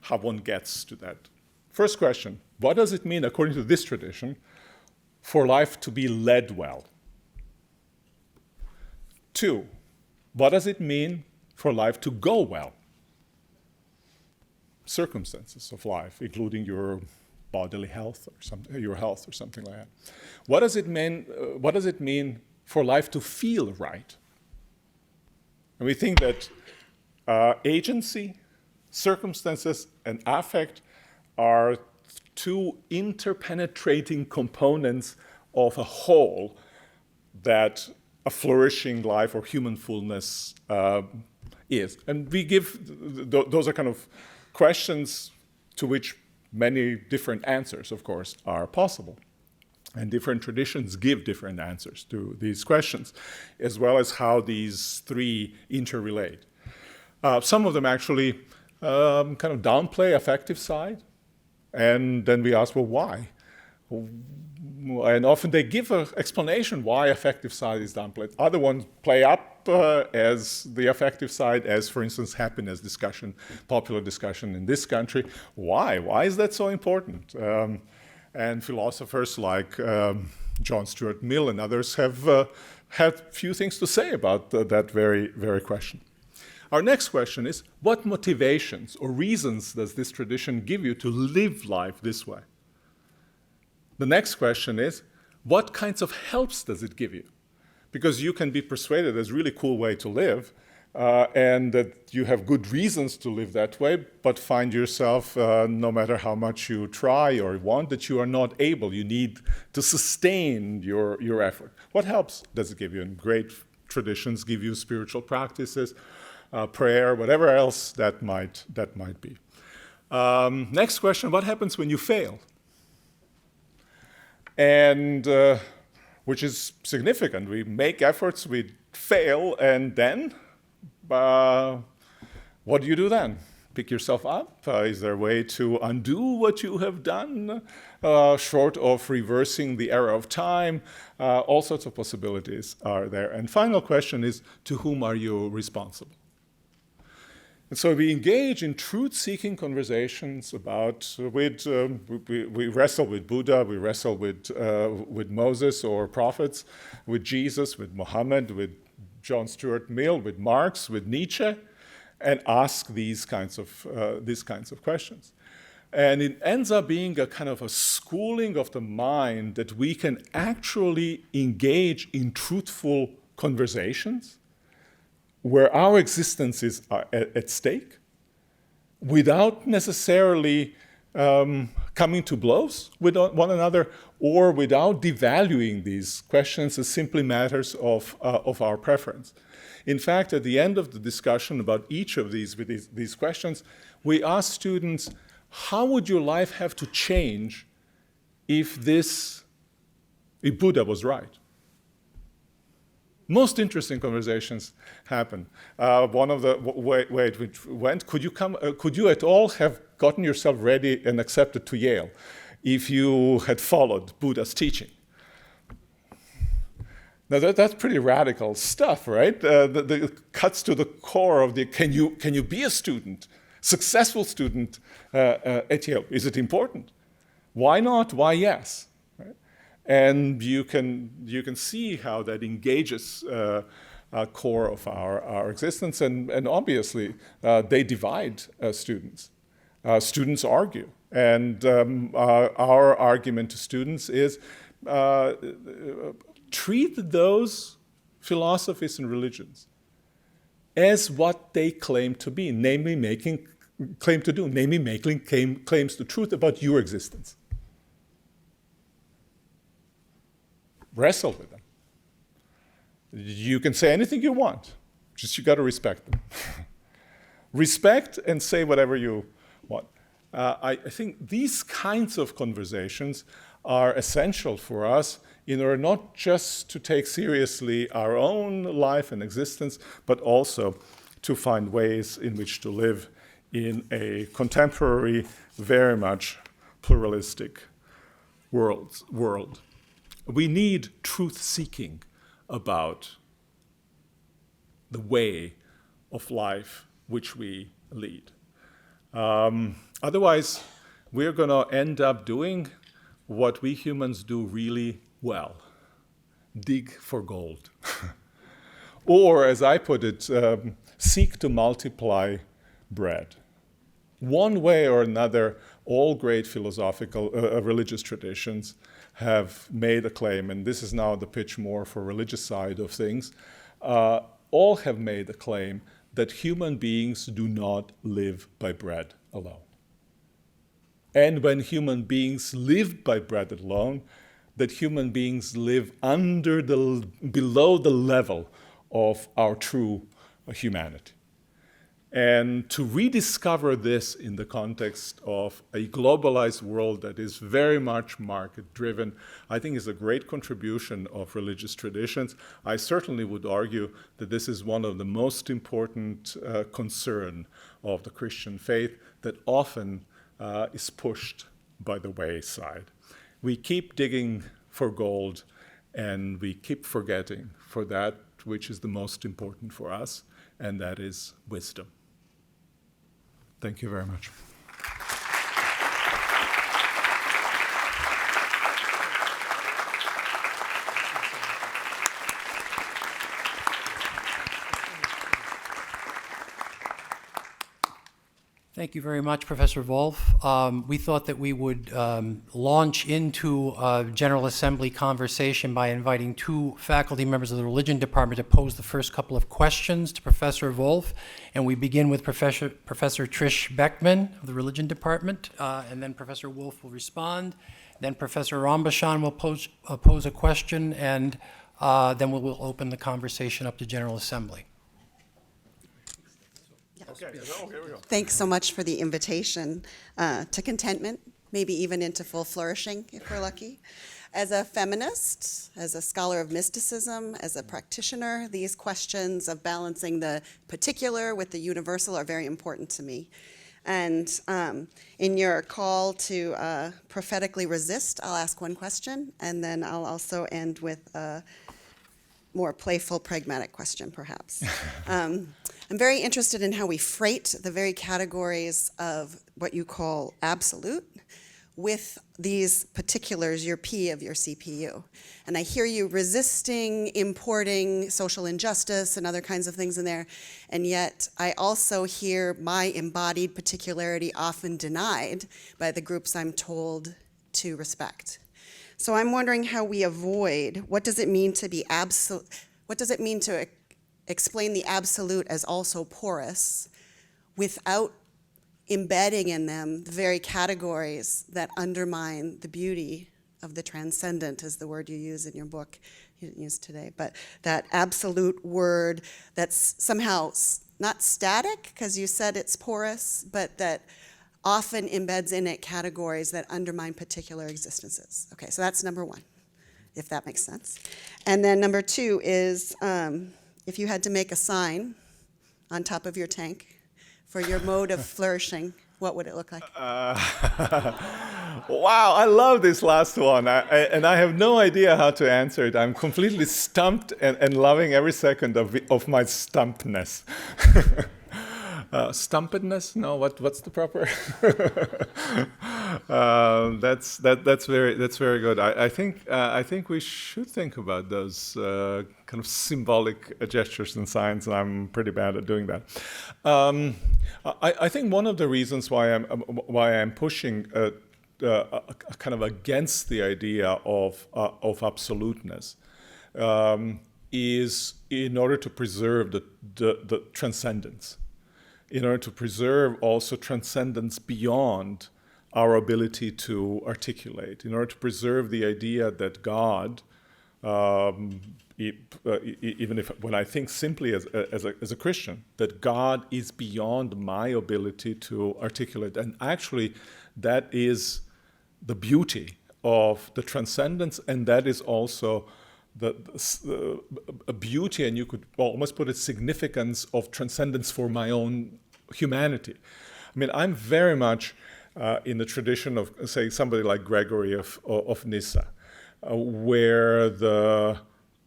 how one gets to that. First question, what does it mean, according to this tradition, for life to be led well? 2, what does it mean for life to go well? Circumstances of life, including your bodily health or something like that. What does it mean for life to feel right? And we think that agency, circumstances, and affect are 2 interpenetrating components of a whole that a flourishing life or human fullness is. And we give, those are kind of questions to which many different answers, of course, are possible. And different traditions give different answers to these questions, as well as how these 3 interrelate. Some of them actually kind of downplay affective side, and then we ask, well, why? And often they give an explanation why affective side is downplayed. Other ones play up as the affective side, as, for instance, happiness discussion, popular discussion in this country. Why? Why is that so important? And philosophers like John Stuart Mill and others have had few things to say about that very, very question. Our next question is, what motivations or reasons does this tradition give you to live life this way? The next question is, what kinds of helps does it give you? Because you can be persuaded there's a really cool way to live, and that you have good reasons to live that way, but find yourself, no matter how much you try or want, that you are not able. You need to sustain your effort. What helps does it give you? And great traditions give you spiritual practices, prayer, whatever else that might be. Next question, what happens when you fail? And which is significant. We make efforts, we fail, and then what do you do then? Pick yourself up? Is there a way to undo what you have done, short of reversing the error of time? All sorts of possibilities are there. And final question is, to whom are you responsible? And so we engage in truth-seeking conversations about, we wrestle with Buddha, we wrestle with Moses or prophets, with Jesus, with Muhammad, with John Stuart Mill, with Marx, with Nietzsche, and ask these kinds of questions. And it ends up being a kind of a schooling of the mind that we can actually engage in truthful conversations where our existence is at stake, without necessarily coming to blows with one another, or without devaluing these questions as simply matters of our preference. In fact, at the end of the discussion about each of these questions, we ask students, how would your life have to change if Buddha was right? Most interesting conversations happen. One of the way it went, could you at all have gotten yourself ready and accepted to Yale if you had followed Buddha's teaching? Now that's pretty radical stuff, right? That cuts to the core of can you be a student, successful student at Yale? Is it important? Why not? Why yes? And you can see how that engages a core of our existence, and obviously they divide students. students argue. And our argument to students is treat those philosophies and religions as what they claim to be, namely making claims to truth about your existence. Wrestle with them. You can say anything you want, just you got to respect them. Respect and say whatever you want. I think these kinds of conversations are essential for us in order not just to take seriously our own life and existence, but also to find ways in which to live in a contemporary, very much pluralistic world. We need truth-seeking about the way of life which we lead. Otherwise, we're going to end up doing what we humans do really well: dig for gold. Or, as I put it, seek to multiply bread. One way or another, all great philosophical, religious traditions have made a claim, and this is now the pitch more for religious side of things, all have made a claim that human beings do not live by bread alone. And when human beings live by bread alone, that human beings live below the level of our true humanity. And to rediscover this in the context of a globalized world that is very much market-driven, I think is a great contribution of religious traditions. I certainly would argue that this is one of the most important concern of the Christian faith that often is pushed by the wayside. We keep digging for gold, and we keep forgetting for that which is the most important for us, and that is wisdom. Thank you very much. Thank you very much, Professor Volf. We thought that we would launch into a General Assembly conversation by inviting two faculty members of the Religion Department to pose the first couple of questions to Professor Volf. And we begin with Professor Trish Beckman of the Religion Department, and then Professor Volf will respond. Then Professor Rambachan will pose a question, and then we'll open the conversation up to General Assembly. Okay, here we go. Thanks so much for the invitation to contentment, maybe even into full flourishing if we're lucky. As a feminist, as a scholar of mysticism, as a practitioner, these questions of balancing the particular with the universal are very important to me. And in your call to prophetically resist, I'll ask one question, and then I'll also end with a more playful, pragmatic question, perhaps. I'm very interested in how we freight the very categories of what you call absolute with these particulars, your P of your CPU. And I hear you resisting importing social injustice and other kinds of things in there, and yet I also hear my embodied particularity often denied by the groups I'm told to respect. So I'm wondering how we avoid, what does it mean to be absolute, what does it mean to explain the absolute as also porous without embedding in them the very categories that undermine the beauty of the transcendent, is the word you use in your book. You didn't use today, but that absolute word that's somehow not static, because you said it's porous, but that often embeds in it categories that undermine particular existences. Okay, so that's number one, if that makes sense. And then number two is, if you had to make a sign on top of your tank for your mode of flourishing, what would it look like? Wow, I love this last one, and I have no idea how to answer it. I'm completely stumped and loving every second of my stumpedness. Stumpedness? No, what's the proper? That's very good. I think we should think about those kind of symbolic gestures in science, and I'm pretty bad at doing that. I think one of the reasons why I'm pushing kind of against the idea of absoluteness is in order to preserve the transcendence, in order to preserve also transcendence beyond our ability to articulate, in order to preserve the idea that God, even if when I think simply as a Christian, that God is beyond my ability to articulate. And actually, that is the beauty of the transcendence, and that is also a beauty, and you could almost put a significance of transcendence for my own humanity. I mean, I'm very much in the tradition of, say, somebody like Gregory of Nyssa, where the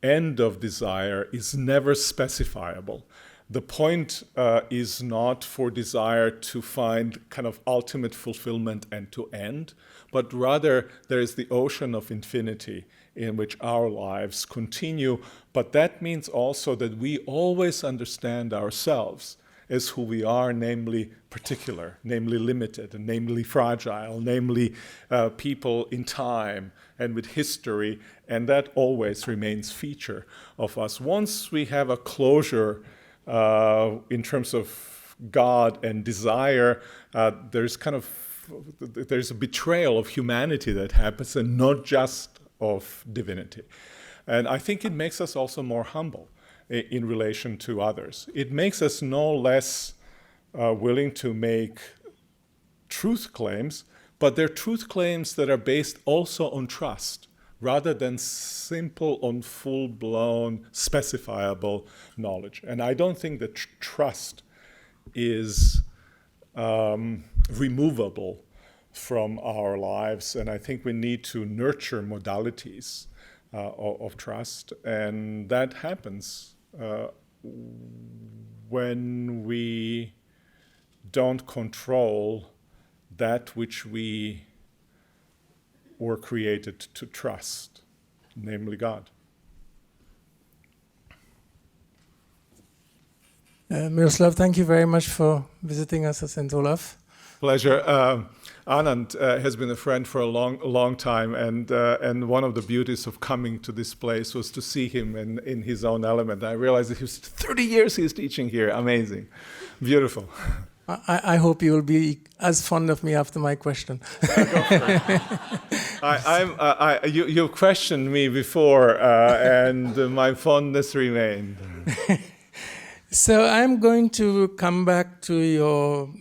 end of desire is never specifiable. The point is not for desire to find kind of ultimate fulfillment and to end, but rather there is the ocean of infinity in which our lives continue. But that means also that we always understand ourselves as who we are, namely particular, namely limited, and namely fragile, namely people in time and with history, and that always remains feature of us. Once we have a closure in terms of God and desire, there's a betrayal of humanity that happens, and not just of divinity. And I think it makes us also more humble in relation to others. It makes us no less willing to make truth claims, but they're truth claims that are based also on trust, rather than simple on full-blown specifiable knowledge. And I don't think that trust is removable from our lives, and I think we need to nurture modalities of trust, and that happens when we don't control that which we were created to trust, namely God. Miroslav, thank you very much for visiting us at St. Olaf. Pleasure. Anand has been a friend for a long time, and one of the beauties of coming to this place was to see him in his own element. I realized that he was 30 years he's teaching here. Amazing. Beautiful. I hope you will be as fond of me after my question. You questioned me before, and my fondness remained. So I'm going to come back to your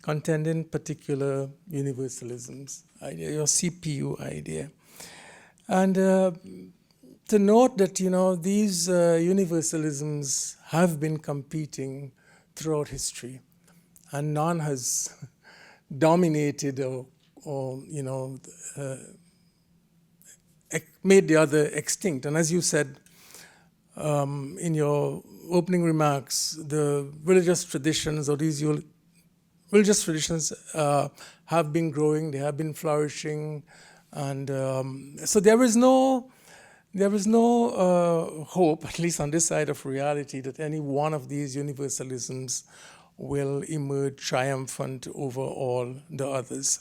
contending particular universalisms idea, your CPU idea. And to note that, these universalisms have been competing throughout history, and none has dominated or made the other extinct. And as you said in your opening remarks, the religious traditions or these religious traditions have been growing, they have been flourishing, and so there is no hope, at least on this side of reality, that any one of these universalisms will emerge triumphant over all the others.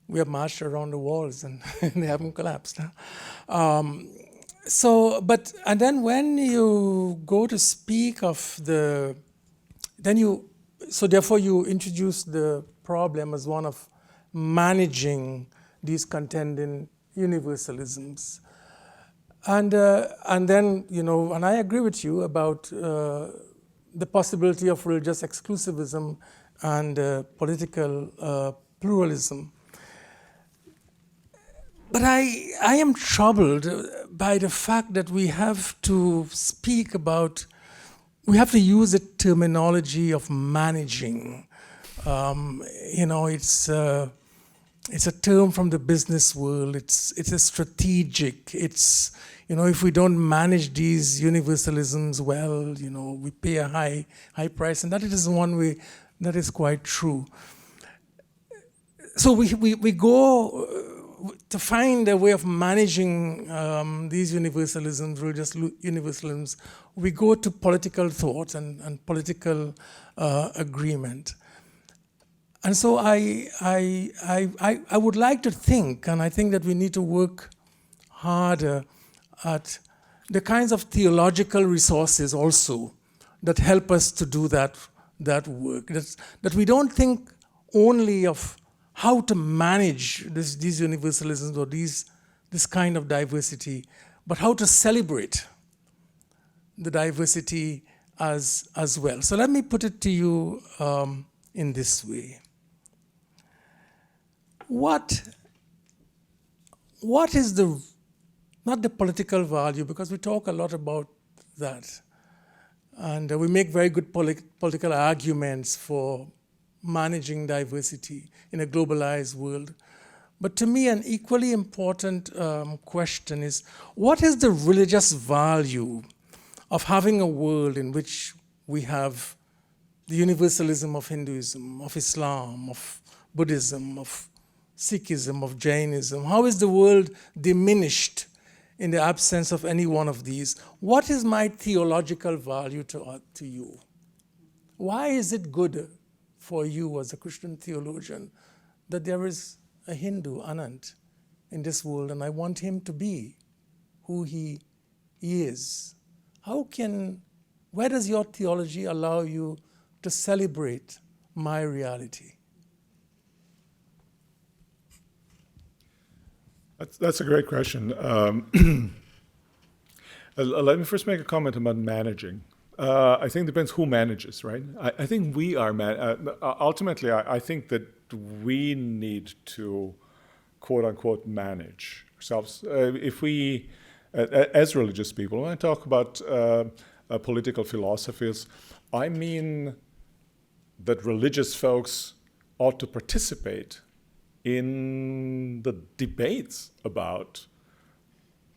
We have marched around the walls and they haven't collapsed. So then when you go to speak of therefore you introduce the problem as one of managing these contending universalisms. And then, and I agree with you about the possibility of religious exclusivism and political pluralism. But I am troubled by the fact that we have to use the terminology of managing. It's a term from the business world. It's a strategic. It's, if we don't manage these universalisms well, we pay a high price, and that is one way that is quite true. so we go to find a way of managing these universalisms, religious universalisms. We go to political thought and political agreement. And so I would like to think, and I think that we need to work harder at the kinds of theological resources also that help us to do that work. That we don't think only of how to manage these universalisms or this kind of diversity, but how to celebrate the diversity as well. So let me put it to you in this way. What is not the political value, because we talk a lot about that, and we make very good political arguments for managing diversity in a globalized world. But to me, an equally important question is, what is the religious value of having a world in which we have the universalism of Hinduism, of Islam, of Buddhism, of Sikhism, of Jainism? How is the world diminished in the absence of any one of these? What is my theological value to you? Why is it good for you as a Christian theologian that there is a Hindu, Anand, in this world, and I want him to be who he is? Where does your theology allow you to celebrate my reality? That's a great question. Let me first make a comment about managing. I think it depends who manages, right? I think we are, ultimately, I think that we need to, quote unquote, manage ourselves. If we, as religious people, when I talk about political philosophies, I mean that religious folks ought to participate in the debates about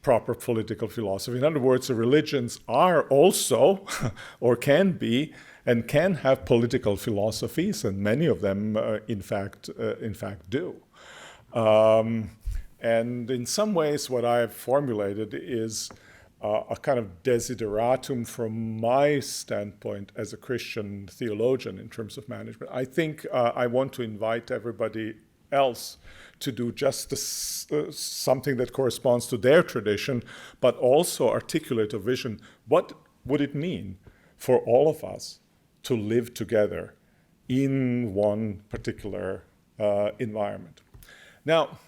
proper political philosophy. In other words, the religions are also, or can be, and can have political philosophies, and many of them, in fact, do. And in some ways, what I've formulated is a kind of desideratum from my standpoint as a Christian theologian in terms of management. I think I want to invite everybody else to do just something that corresponds to their tradition, but also articulate a vision. What would it mean for all of us to live together in one particular environment? Now,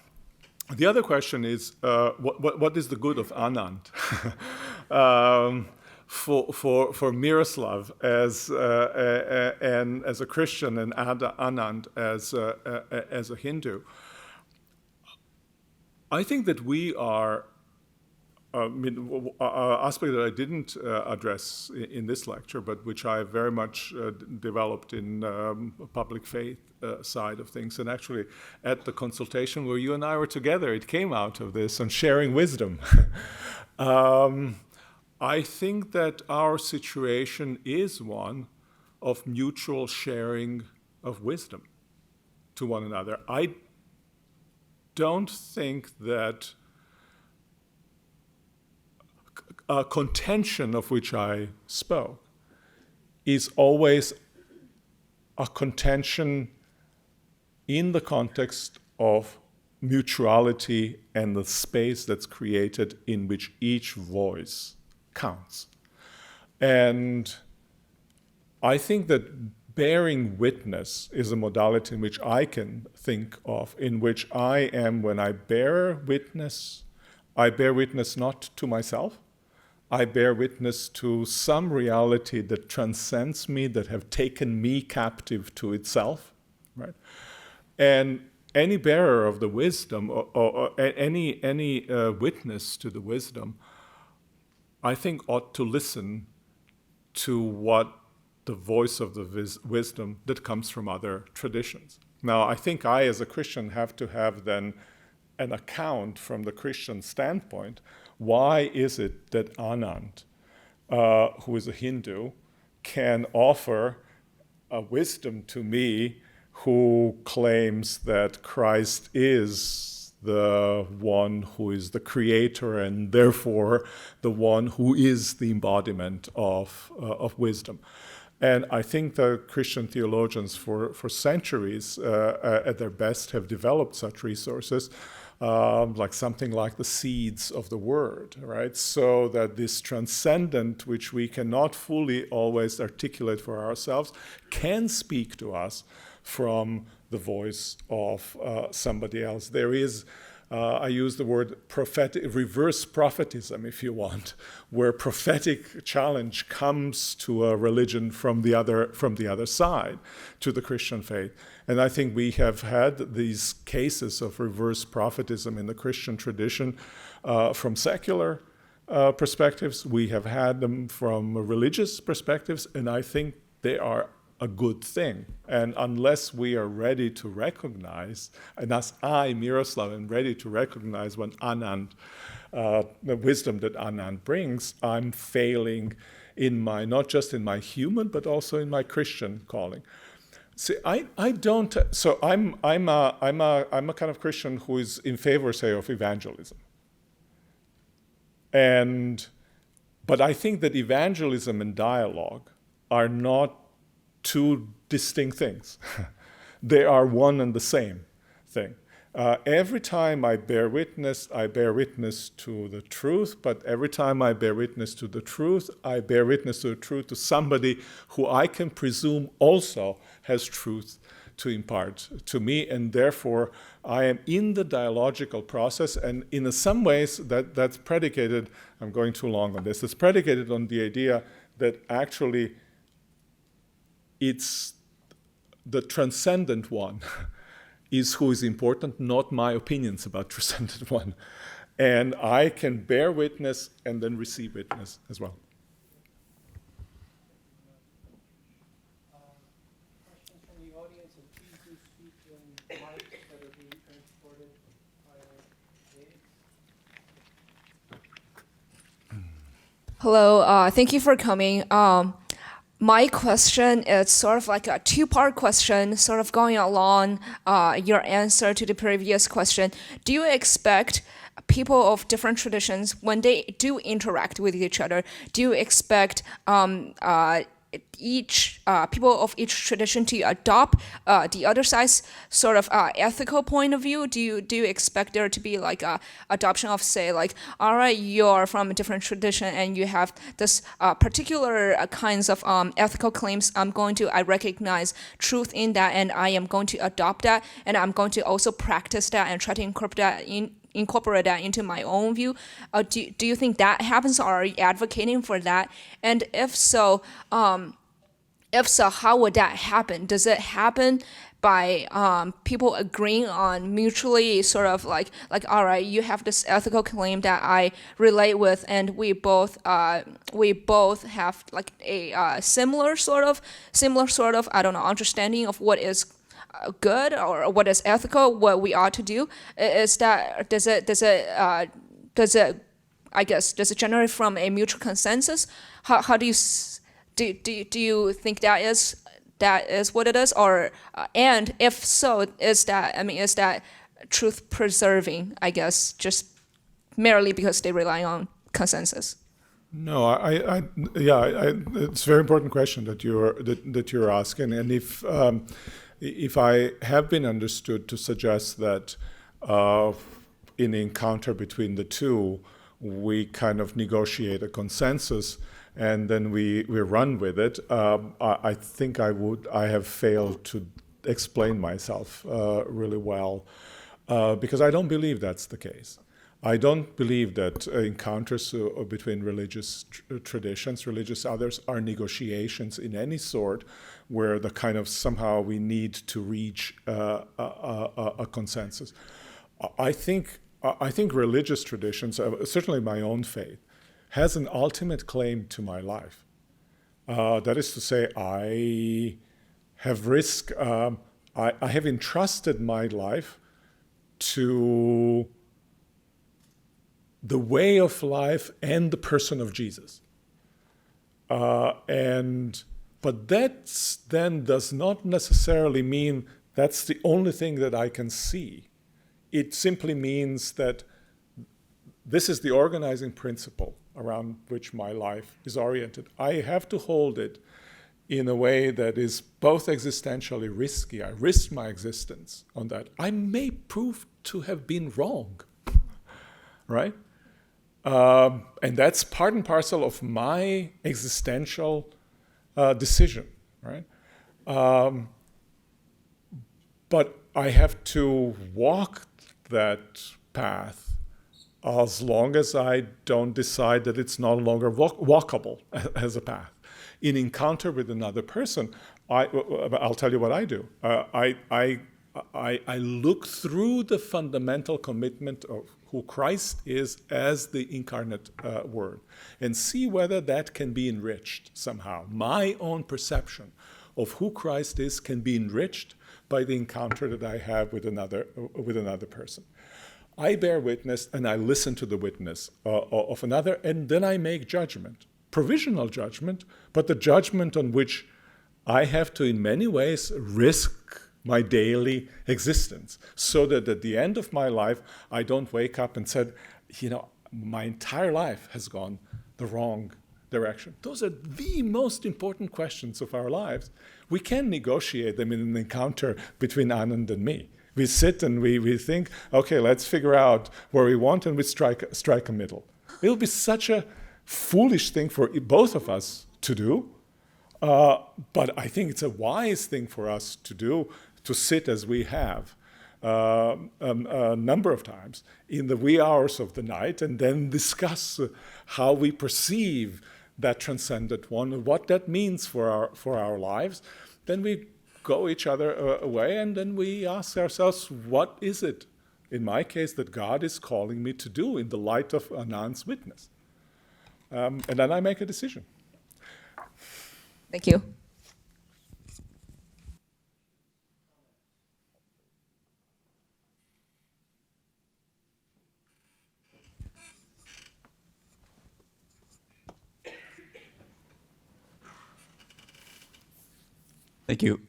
the other question is, what is the good of Anand? For Miroslav as a Christian and Anand as a Hindu, I think that we are. Aspect that I didn't address in this lecture, but which I very much developed in public faith side of things, and actually at the consultation where you and I were together, it came out of this on sharing wisdom. I think that our situation is one of mutual sharing of wisdom to one another. I don't think that a contention of which I spoke is always a contention in the context of mutuality and the space that's created in which each voice counts. And I think that bearing witness is a modality in which I can think of, in which I am, when I bear witness not to myself, I bear witness to some reality that transcends me, that have taken me captive to itself, right? And any bearer of the wisdom, or any witness to the wisdom, I think ought to listen to what the voice of the wisdom that comes from other traditions. Now, I think I, as a Christian, have to have then an account from the Christian standpoint. Why is it that Anand, who is a Hindu, can offer a wisdom to me who claims that Christ is the one who is the creator and therefore the one who is the embodiment of wisdom. And I think the Christian theologians for centuries at their best have developed such resources, like something like the seeds of the word, right? So that this transcendent, which we cannot fully always articulate for ourselves, can speak to us from the voice of somebody else. There is, I use the word prophetic, reverse prophetism, if you want, where prophetic challenge comes to a religion from the other side, to the Christian faith. And I think we have had these cases of reverse prophetism in the Christian tradition from secular perspectives. We have had them from religious perspectives, and I think they are a good thing. And unless we are ready to recognize, and as I, Miroslav, am ready to recognize when Anand, the wisdom that Anand brings, I'm failing in my, not just in my human, but also in my Christian calling. See, I don't, so I'm a kind of Christian who is in favor, say, of evangelism. But I think that evangelism and dialogue are not two distinct things. They are one and the same thing. Every time I bear witness to the truth, but every time I bear witness to the truth, I bear witness to the truth to somebody who I can presume also has truth to impart to me, and therefore I am in the dialogical process, and in some ways that's predicated, I'm going too long on this, it's predicated on the idea that actually it's the transcendent one is who is important, not my opinions about transcendent one. And I can bear witness and then receive witness as well. Questions from the audience, and please do speak in mics that are being transported by aides. Hello, thank you for coming. My question is sort of like a two-part question, sort of going along your answer to the previous question. Do you expect people of different traditions, when they do interact with each other, do you expect people of each tradition to adopt the other side's sort of ethical point of view? Do you expect there to be like a adoption of, say, like, all right, you're from a different tradition and you have this particular kinds of ethical claims. I recognize truth in that, and I am going to adopt that, and I'm going to also practice that and try to incorporate that into my own view. Do you think that happens, or are you advocating for that? And if so, how would that happen? Does it happen by people agreeing on mutually sort of like, all right, you have this ethical claim that I relate with, and we both have like a similar sort of I don't know, understanding of what is good or what is ethical, what we ought to do? Does it generate from a mutual consensus? How do you think that is what it is, or and if so, is that truth preserving? I guess just merely because they rely on consensus. No, it's a very important question that you're asking, and if I have been understood to suggest that in the encounter between the two, we kind of negotiate a consensus and then we run with it, I think I have failed to explain myself really well, because I don't believe that's the case. I don't believe that encounters between religious traditions, religious others, are negotiations in any sort where the kind of somehow we need to reach a consensus. I think religious traditions, certainly my own faith, has an ultimate claim to my life. That is to say, I have I have entrusted my life to the way of life and the person of Jesus. But that then does not necessarily mean That's the only thing that I can see. It simply means that this is the organizing principle around which my life is oriented. I have to hold it in a way that is both existentially risky. I risk my existence on that. I may prove to have been wrong, right? And that's part and parcel of my existential decision, right? But I have to walk that path as long as I don't decide that it's no longer walkable as a path. In encounter with another person, I'll tell you what I do. I look through the fundamental commitment of who Christ is as the incarnate Word and see whether that can be enriched somehow. My own perception of who Christ is can be enriched by the encounter that I have with another person. I bear witness and I listen to the witness of another, and then I make judgment, provisional judgment, but the judgment on which I have to, in many ways, risk my daily existence, so that at the end of my life, I don't wake up and said, my entire life has gone the wrong direction. Those are the most important questions of our lives. We can negotiate them in an encounter between Anand and me. We sit and we think, okay, let's figure out where we want, and we strike a middle. It'll be such a foolish thing for both of us to do, but I think it's a wise thing for us to do, to sit as we have a number of times in the wee hours of the night, and then discuss how we perceive that transcendent one and what that means for our lives. Then we go each other away, and then we ask ourselves, what is it, in my case, that God is calling me to do in the light of Anand's witness? And then I make a decision. Thank you. Thank you.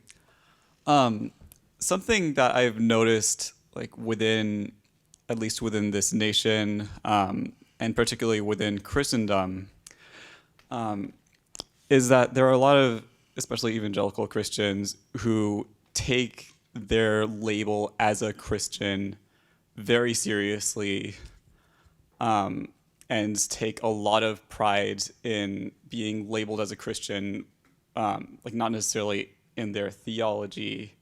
Something that I've noticed, like at least within this nation, and particularly within Christendom, is that there are a lot of, especially evangelical Christians, who take their label as a Christian very seriously, and take a lot of pride in being labeled as a Christian, like not necessarily in their theology,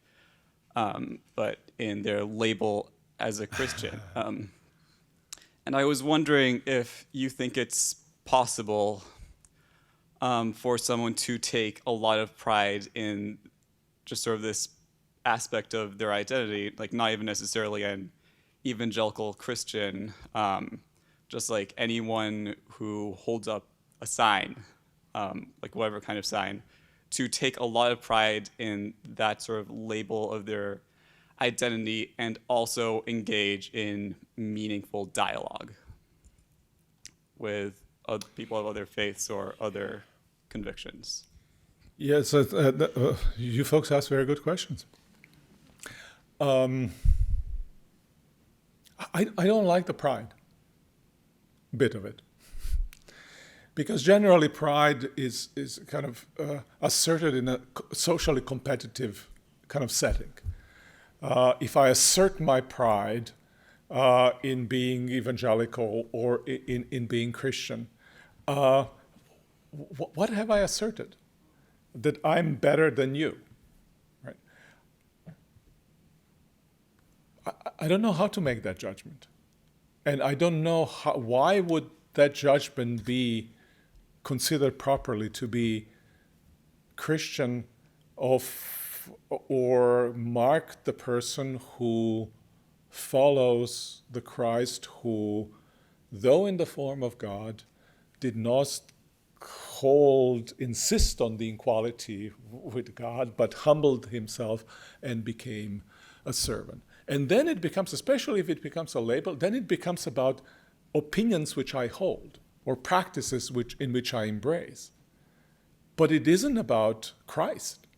but in their label as a Christian. And I was wondering if you think it's possible for someone to take a lot of pride in just sort of this aspect of their identity, like not even necessarily an evangelical Christian, just like anyone who holds up a sign, like whatever kind of sign, to take a lot of pride in that sort of label of their identity and also engage in meaningful dialogue with people of other faiths or other convictions. Yes, you folks ask very good questions. I don't like the pride bit of it. Because generally pride is kind of asserted in a socially competitive kind of setting. If I assert my pride in being evangelical or in being Christian, what have I asserted? That I'm better than you, right? I don't know how to make that judgment. And I don't know why would that judgment be considered properly to be Christian or mark the person who follows the Christ who, though in the form of God, did not insist on the equality with God, but humbled himself and became a servant. And then it becomes, especially if it becomes a label, then it becomes about opinions which I hold or practices in which I embrace. But it isn't about Christ.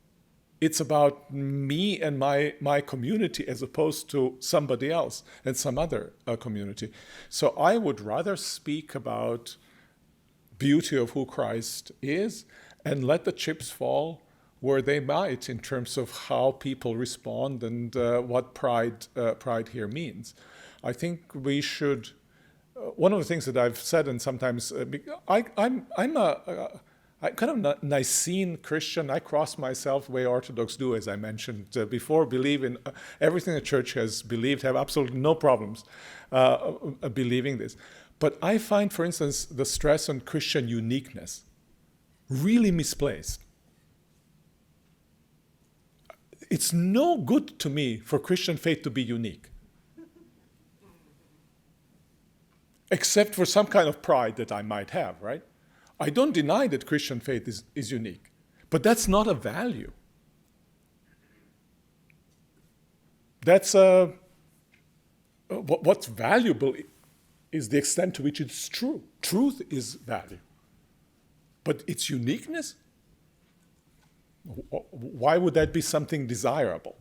It's about me and my community as opposed to somebody else and some other community. So I would rather speak about beauty of who Christ is and let the chips fall where they might in terms of how people respond and what pride here means. I think we should. One of the things that I've said, and sometimes I'm kind of Nicene Christian. I cross myself the way Orthodox do, as I mentioned before. Believe in everything the church has believed. Have absolutely no problems believing this. But I find, for instance, the stress on Christian uniqueness really misplaced. It's no good to me for Christian faith to be unique, except for some kind of pride that I might have, right? I don't deny that Christian faith is unique, but that's not a value. That's what's valuable is the extent to which it's true. Truth is value. But its uniqueness? Why would that be something desirable?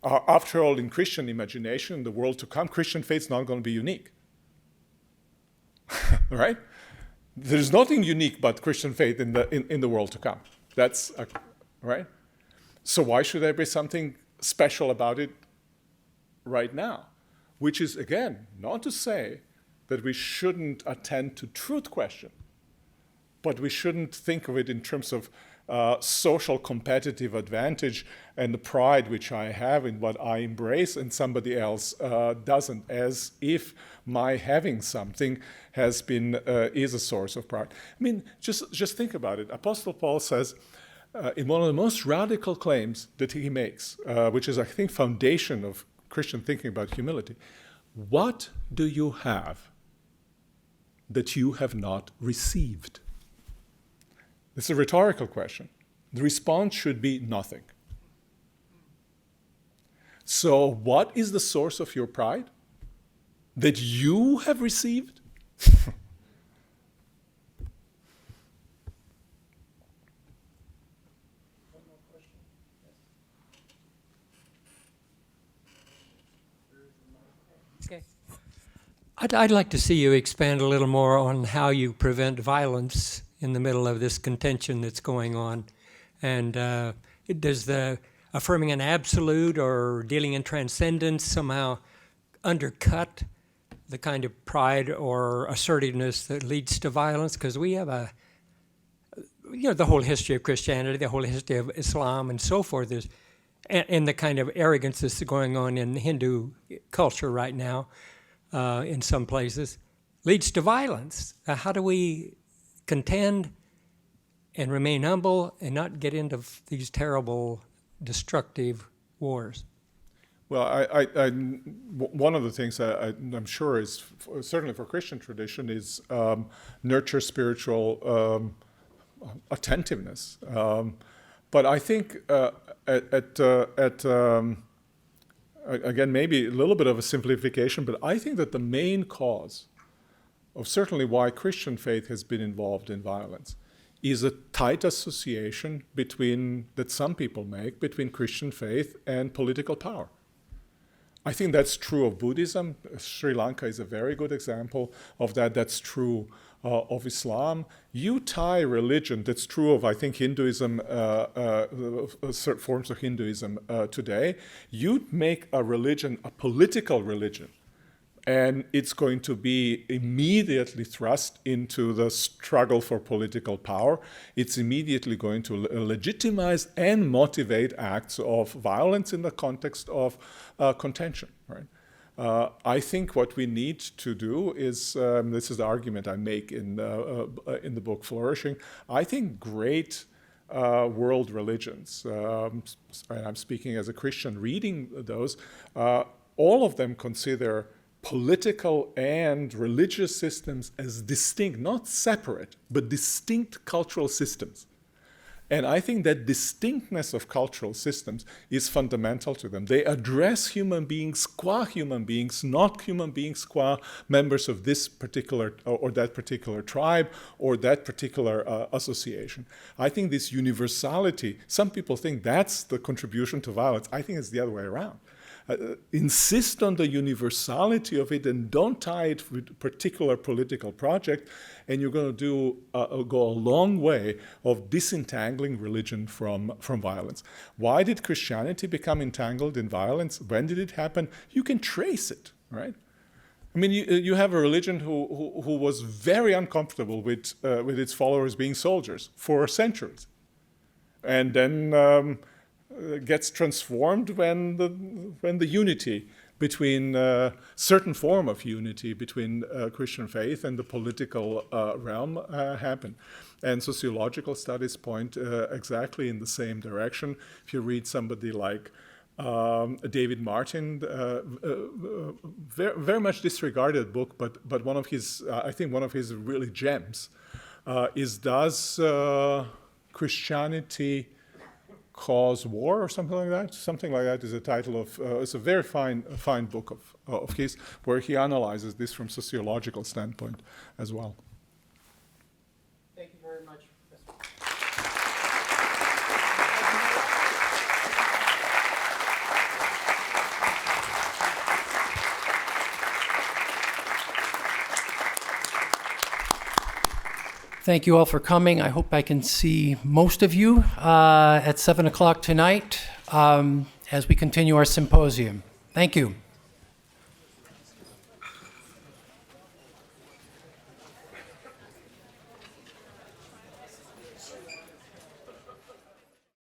After all, in Christian imagination, in the world to come, Christian faith is not going to be unique. Right? There's nothing unique but Christian faith in the world to come. That's right? So why should there be something special about it right now? Which is, again, not to say that we shouldn't attend to truth question, but we shouldn't think of it in terms of social competitive advantage and the pride which I have in what I embrace and somebody else doesn't, as if my having something has been is a source of pride. I mean, just think about it. Apostle Paul says in one of the most radical claims that he makes, which is, I think, foundation of Christian thinking about humility. What do you have that you have not received? It's a rhetorical question. The response should be nothing. So what is the source of your pride? That you have received? Okay. I'd like to see you expand a little more on how you prevent violence in the middle of this contention that's going on. And does the affirming an absolute or dealing in transcendence somehow undercut the kind of pride or assertiveness that leads to violence? Because we have the whole history of Christianity, the whole history of Islam and so forth is, and the kind of arrogance that's going on in Hindu culture right now in some places leads to violence. How do we contend and remain humble and not get into these terrible, destructive wars? Well, one of the things I'm sure is, certainly for Christian tradition, is nurture spiritual attentiveness. But I think again, maybe a little bit of a simplification, but I think that the main cause of certainly why Christian faith has been involved in violence is a tight association that some people make between Christian faith and political power. I think that's true of Buddhism. Sri Lanka is a very good example of that. That's true of Islam. You tie religion, that's true of, I think, Hinduism, certain forms of Hinduism today. You make a religion a political religion, and it's going to be immediately thrust into the struggle for political power. It's immediately going to legitimize and motivate acts of violence in the context of contention, right? I think what we need to do is, this is the argument I make in the book Flourishing, I think great world religions, and I'm speaking as a Christian reading those, all of them consider political and religious systems as distinct, not separate, but distinct cultural systems. And I think that distinctness of cultural systems is fundamental to them. They address human beings qua human beings, not human beings qua members of this particular or that particular tribe or that particular association. I think this universality, some people think that's the contribution to violence. I think it's the other way around. Insist on the universality of it and don't tie it with a particular political project, and you're going to go a long way of disentangling religion from violence. Why did Christianity become entangled in violence? When did it happen? You can trace it, right? I mean, you have a religion who was very uncomfortable with its followers being soldiers for centuries, and then gets transformed when the unity between certain form of unity between Christian faith and the political realm happened. And sociological studies point exactly in the same direction. If you read somebody like David Martin, very much disregarded book, but one of his, I think one of his really gems is Does Christianity Cause War or something like that? Something like that is the title of, it's a very fine book of his, where he analyzes this from sociological standpoint as well. Thank you very much, Professor. Thank you all for coming. I hope I can see most of you at 7 o'clock tonight as we continue our symposium. Thank you.